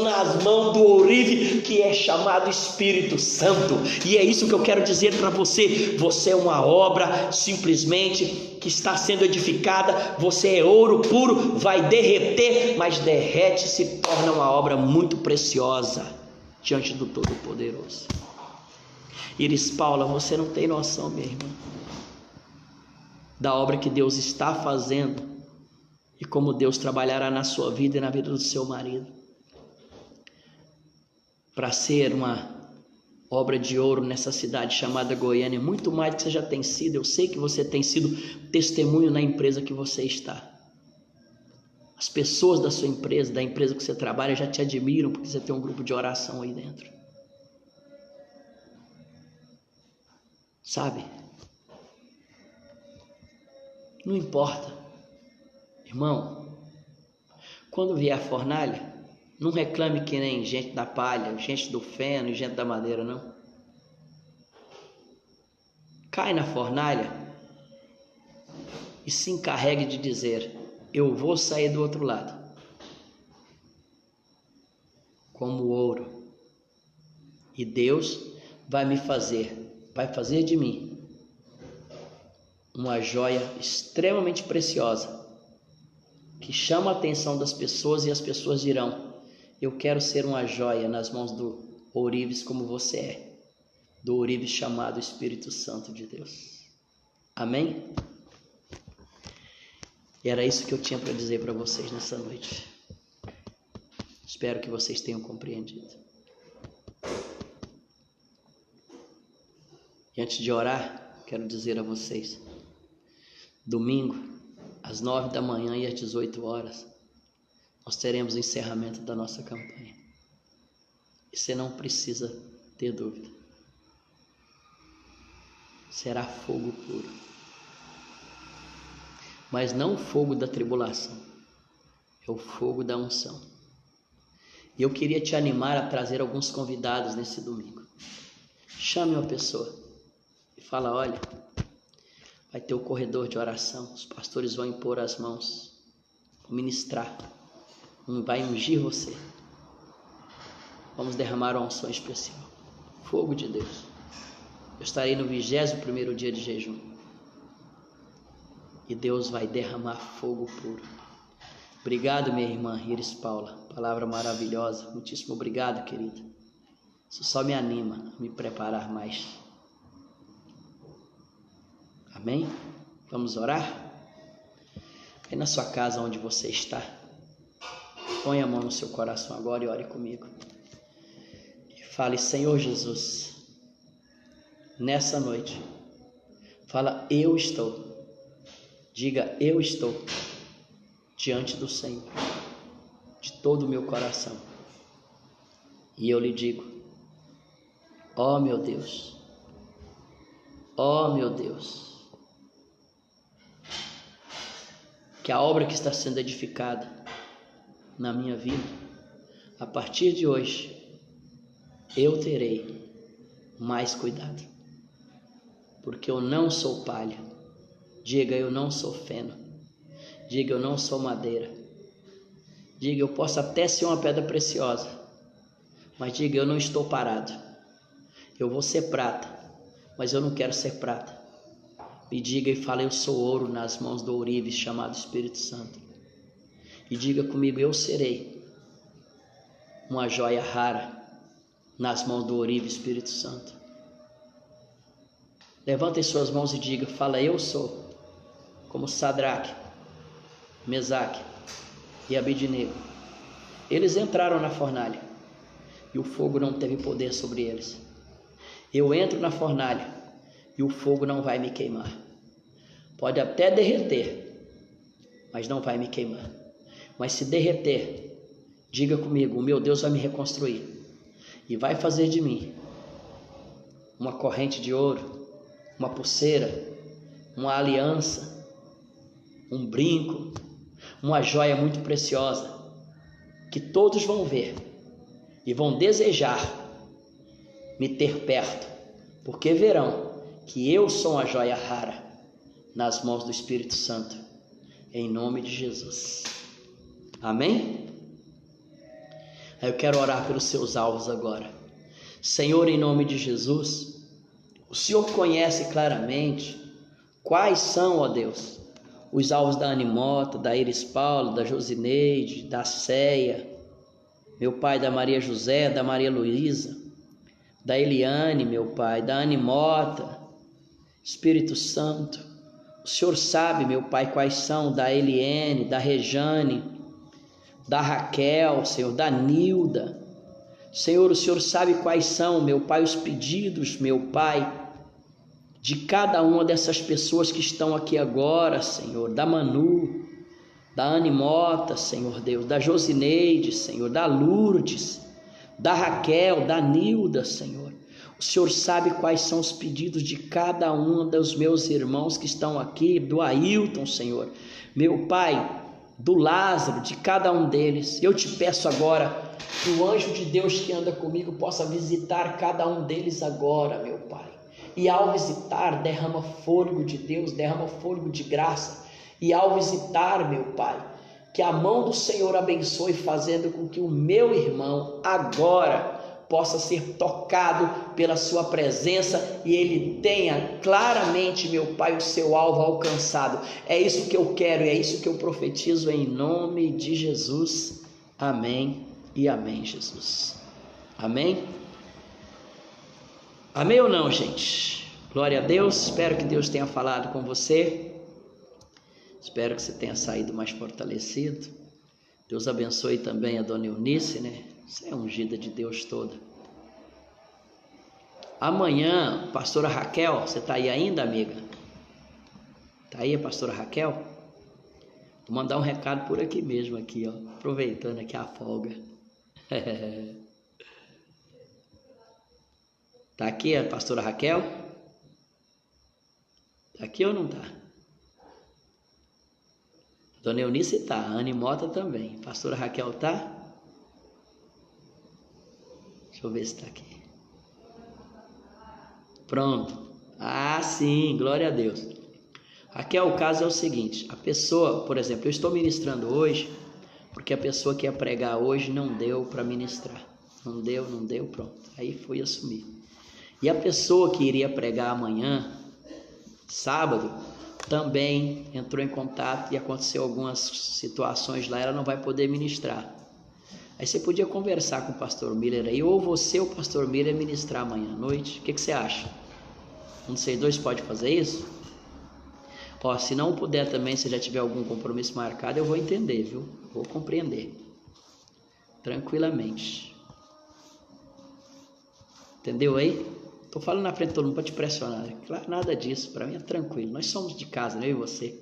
nas mãos do ourive, que é chamado Espírito Santo. E é isso que eu quero dizer para você: você é uma obra simplesmente que está sendo edificada, você é ouro puro, vai derreter, mas derrete e se torna uma obra muito preciosa diante do Todo-Poderoso. Iris Paula, você não tem noção, minha irmã, da obra que Deus está fazendo e como Deus trabalhará na sua vida e na vida do seu marido, para ser uma obra de ouro nessa cidade chamada Goiânia, muito mais do que você já tem sido. Eu sei que você tem sido testemunho na empresa que você está. As pessoas da sua empresa, da empresa que você trabalha, já te admiram porque você tem um grupo de oração aí dentro. Sabe? Não importa, irmão, quando vier a fornalha, não reclame que nem gente da palha, gente do feno e gente da madeira, não. Cai na fornalha e se encarregue de dizer: eu vou sair do outro lado como ouro, e Deus vai fazer de mim uma joia extremamente preciosa, que chama a atenção das pessoas, e as pessoas dirão: eu quero ser uma joia nas mãos do ourives como você é, do ourives chamado Espírito Santo de Deus. Amém? E era isso que eu tinha para dizer para vocês nessa noite. Espero que vocês tenham compreendido. E antes de orar, quero dizer a vocês: domingo, às 9 da manhã e às 18 horas, nós teremos o encerramento da nossa campanha. E você não precisa ter dúvida. Será fogo puro. Mas não o fogo da tribulação, é o fogo da unção. E eu queria te animar a trazer alguns convidados nesse domingo. Chame uma pessoa e fala: olha, vai ter o corredor de oração, os pastores vão impor as mãos, vão ministrar, vai ungir você. Vamos derramar uma unção especial, fogo de Deus. Eu estarei no 21º dia de jejum, e Deus vai derramar fogo puro. Obrigado, minha irmã Iris Paula, palavra maravilhosa. Muitíssimo obrigado, querida. Isso só me anima a me preparar mais. Amém? Vamos orar? Aí na sua casa onde você está, põe a mão no seu coração agora e ore comigo. E fale: Senhor Jesus, nessa noite, fala: eu estou. Diga: eu estou diante do Senhor, de todo o meu coração. E eu lhe digo: ó meu Deus, que a obra que está sendo edificada na minha vida, a partir de hoje, eu terei mais cuidado, porque eu não sou palha. Diga: eu não sou feno. Diga: eu não sou madeira. Diga: eu posso até ser uma pedra preciosa, mas diga: eu não estou parado. Eu vou ser prata, mas eu não quero ser prata. Me diga e fale: eu sou ouro nas mãos do ourives chamado Espírito Santo. E diga comigo: eu serei uma joia rara nas mãos do ourives Espírito Santo. Levantem suas mãos e diga: fala: eu sou como Sadraque, Mesaque e Abidnego. Eles entraram na fornalha e o fogo não teve poder sobre eles. Eu entro na fornalha e o fogo não vai me queimar. Pode até derreter, mas não vai me queimar. Mas se derreter, diga comigo: o meu Deus vai me reconstruir e vai fazer de mim uma corrente de ouro, uma pulseira, uma aliança, um brinco, uma joia muito preciosa, que todos vão ver e vão desejar me ter perto, porque verão que eu sou uma joia rara nas mãos do Espírito Santo, em nome de Jesus. Amém? Eu quero orar pelos seus alvos agora. Senhor, em nome de Jesus, o Senhor conhece claramente quais são, ó Deus, os alvos da Animota, da Iris Paulo, da Josineide, da Ceia, meu Pai, da Maria José, da Maria Luísa, da Eliane, meu Pai, da Animota. Espírito Santo, o Senhor sabe, meu Pai, quais são, da Eliane, da Rejane, da Raquel, Senhor, da Nilda. Senhor, o Senhor sabe quais são, meu Pai, os pedidos, meu Pai, de cada uma dessas pessoas que estão aqui agora, Senhor, da Manu, da Animota, Senhor Deus, da Josineide, Senhor, da Lourdes, da Raquel, da Nilda, Senhor. O Senhor sabe quais são os pedidos de cada um dos meus irmãos que estão aqui, do Ailton, Senhor, meu Pai, do Lázaro, de cada um deles. Eu te peço agora que o anjo de Deus que anda comigo possa visitar cada um deles agora, meu Pai. E ao visitar, derrama fôlego de Deus, derrama fôlego de graça. E ao visitar, meu Pai, que a mão do Senhor abençoe, fazendo com que o meu irmão agora possa ser tocado pela sua presença e ele tenha claramente, meu Pai, o seu alvo alcançado. É isso que eu quero e é isso que eu profetizo em nome de Jesus. Amém e amém, Jesus. Amém? Amém ou não, gente? Glória a Deus. Espero que Deus tenha falado com você. Espero que você tenha saído mais fortalecido. Deus abençoe também a dona Eunice, né? Você é ungida de Deus toda. Amanhã, pastora Raquel, você está aí ainda, amiga? Está aí a pastora Raquel? Vou mandar um recado por aqui mesmo, aqui, ó, aproveitando aqui a folga. Tá aqui a pastora Raquel? Tá aqui ou não tá? Dona Eunice tá, a Animota também. Pastora Raquel tá? Deixa eu ver se tá aqui. Pronto. Ah, sim, glória a Deus. Raquel, o caso é o seguinte, a pessoa, por exemplo, eu estou ministrando hoje, porque a pessoa que ia pregar hoje não deu para ministrar. Não deu, pronto. Aí fui assumir. E a pessoa que iria pregar amanhã, sábado, também entrou em contato e aconteceu algumas situações lá, ela não vai poder ministrar. Aí você podia conversar com o pastor Miller aí, ou você ou o pastor Miller ministrar amanhã à noite. O que você acha? Um de vocês dois pode fazer isso? Ó, se não puder também, se já tiver algum compromisso marcado, eu vou entender, viu? Vou compreender. Tranquilamente. Entendeu aí? Tô falando na frente de todo mundo para te pressionar. Claro, nada disso, para mim é tranquilo. Nós somos de casa, né? Eu e você.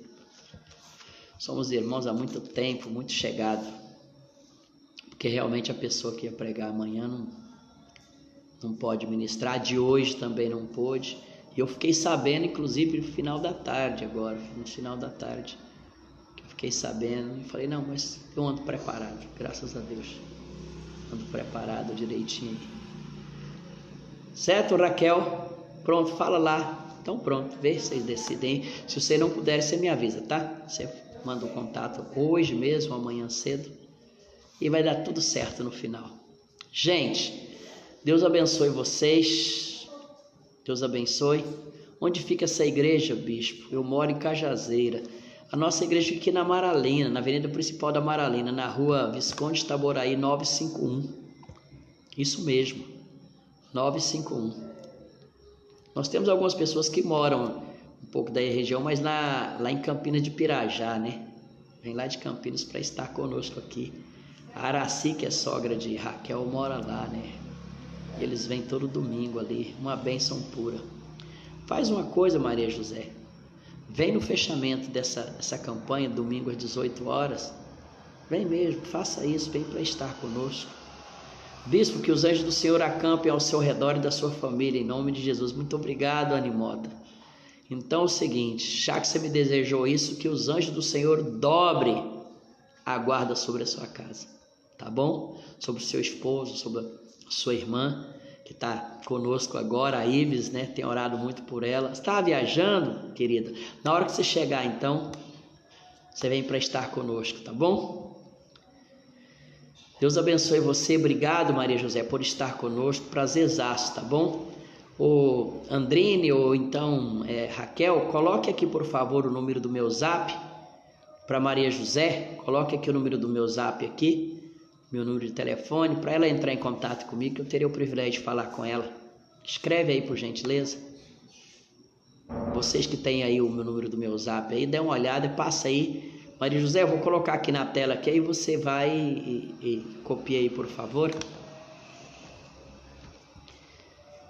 Somos irmãos há muito tempo, muito chegado. Porque realmente a pessoa que ia pregar amanhã não pode ministrar, de hoje também não pôde. E eu fiquei sabendo, inclusive, no final da tarde agora, no final da tarde, que eu fiquei sabendo e falei, não, mas eu ando preparado, graças a Deus. Ando preparado direitinho. Certo, Raquel? Pronto, fala lá. Então pronto, vê se vocês decidem. Se você não puder, você me avisa, tá? Você manda um contato hoje mesmo, amanhã cedo. E vai dar tudo certo no final. Gente, Deus abençoe vocês. Deus abençoe. Onde fica essa igreja, bispo? Eu moro em Cajazeira. A nossa igreja fica aqui na Maralina, na avenida principal da Maralina, na rua Visconde Itaboraí 951. Isso mesmo, 951. Nós temos algumas pessoas que moram um pouco da região, mas lá em Campinas de Pirajá, né? Vem lá de Campinas para estar conosco aqui. A Araci, que é sogra de Raquel, mora lá, né? E eles vêm todo domingo ali, uma bênção pura. Faz uma coisa, Maria José. Vem no fechamento dessa campanha, domingo às 18 horas. Vem mesmo, faça isso, vem para estar conosco. Bispo, que os anjos do Senhor acampem ao seu redor e da sua família, em nome de Jesus. Muito obrigado, Animota. Então é o seguinte, já que você me desejou isso, que os anjos do Senhor dobrem a guarda sobre a sua casa, tá bom? Sobre o seu esposo, sobre a sua irmã, que está conosco agora, a Ives, né? Tem orado muito por ela. Está viajando, querida? Na hora que você chegar, então, você vem para estar conosco, tá bom? Deus abençoe você. Obrigado, Maria José, por estar conosco. Prazerzaço, tá bom? O Andrine ou então Raquel, coloque aqui, por favor, o número do meu zap para Maria José. Coloque aqui o número do meu zap aqui, meu número de telefone, para ela entrar em contato comigo, que eu teria o privilégio de falar com ela. Escreve aí, por gentileza. Vocês que têm aí o meu número do meu zap aí, dê uma olhada e passa aí. Maria José, eu vou colocar aqui na tela, que aí você vai e copia aí, por favor.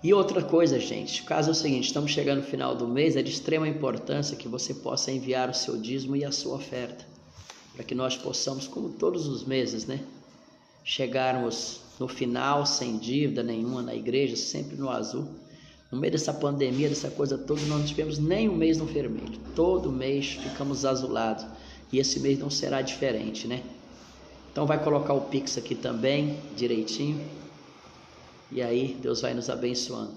E outra coisa, gente, o caso é o seguinte, estamos chegando no final do mês, é de extrema importância que você possa enviar o seu dízimo e a sua oferta, para que nós possamos, como todos os meses, né, chegarmos no final sem dívida nenhuma na igreja, sempre no azul. No meio dessa pandemia, dessa coisa toda, nós não tivemos nem um mês no vermelho. Todo mês ficamos azulados. E esse mês não será diferente, né? Então vai colocar o Pix aqui também, direitinho. E aí Deus vai nos abençoando.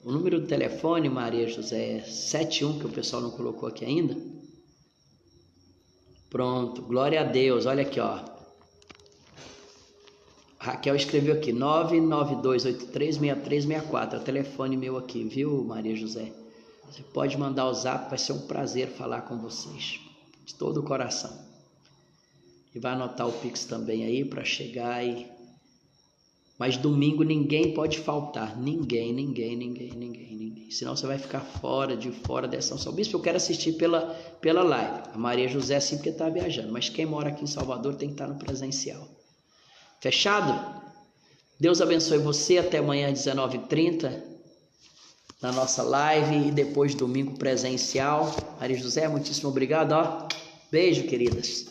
O número do telefone, Maria José, é 71, que o pessoal não colocou aqui ainda. Pronto, glória a Deus. Olha aqui, ó. Raquel escreveu aqui, 992836364. É o telefone meu aqui, viu, Maria José? Você pode mandar o zap, vai ser um prazer falar com vocês, de todo o coração. E vai anotar o Pix também aí para chegar aí. Mas domingo ninguém pode faltar, ninguém. Senão você vai ficar fora dessa unção. Bispo, eu quero assistir pela live. A Maria José sim, porque está viajando, mas quem mora aqui em Salvador tem que estar no presencial. Fechado? Deus abençoe você, até amanhã às 19h30. Na nossa live e depois domingo presencial. Maria José, muitíssimo obrigado, ó. Beijo, queridas.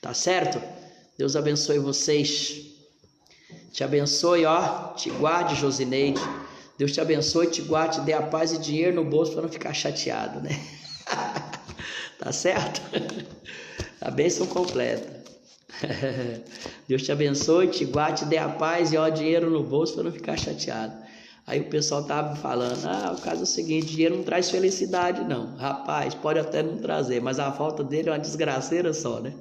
Tá certo? Deus abençoe vocês. Te abençoe, ó. Te guarde, Josineide. Deus te abençoe, te guarde, te dê a paz e dinheiro no bolso para não ficar chateado, né? Tá certo? A bênção completa. Deus te abençoe, te guarde, te dê a paz e ó, dinheiro no bolso para não ficar chateado. Aí o pessoal estava falando, o caso é o seguinte, dinheiro não traz felicidade não. Rapaz, pode até não trazer, mas a falta dele é uma desgraceira só, né?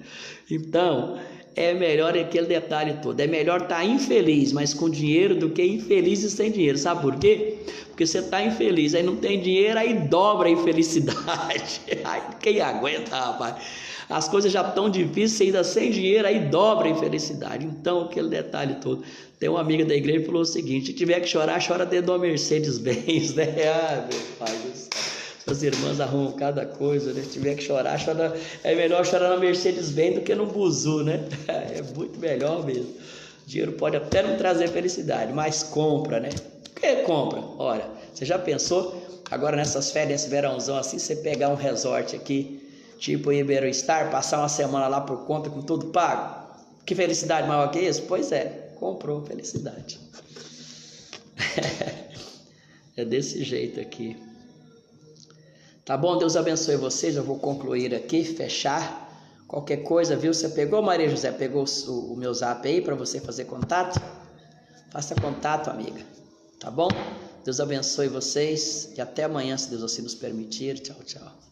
Então, é melhor aquele detalhe todo. É melhor estar infeliz, mas com dinheiro, do que infeliz e sem dinheiro. Sabe por quê? Porque você está infeliz, aí não tem dinheiro, aí dobra a infelicidade. Aí quem aguenta, rapaz? As coisas já estão difíceis, ainda sem dinheiro, aí dobra a infelicidade. Então, aquele detalhe todo. Tem uma amiga da igreja que falou o seguinte, se tiver que chorar, chora dentro de uma Mercedes-Benz, né? Meu pai do céu. Suas irmãs arrumam cada coisa, né? Se tiver que chorar, chora. É melhor chorar na Mercedes-Benz do que no buzu, né? É muito melhor mesmo. O dinheiro pode até não trazer felicidade, mas compra, né? O que compra? Olha, você já pensou? Agora nessas férias, verãozão assim, você pegar um resort aqui, tipo o Iberostar, passar uma semana lá por conta com tudo pago. Que felicidade maior que isso? Pois é, comprou felicidade. É desse jeito aqui. Tá bom? Deus abençoe vocês. Eu vou concluir aqui, fechar. Qualquer coisa, viu? Você pegou, Maria José? Pegou o meu zap aí para você fazer contato? Faça contato, amiga. Tá bom? Deus abençoe vocês e até amanhã, se Deus assim nos permitir. Tchau, tchau.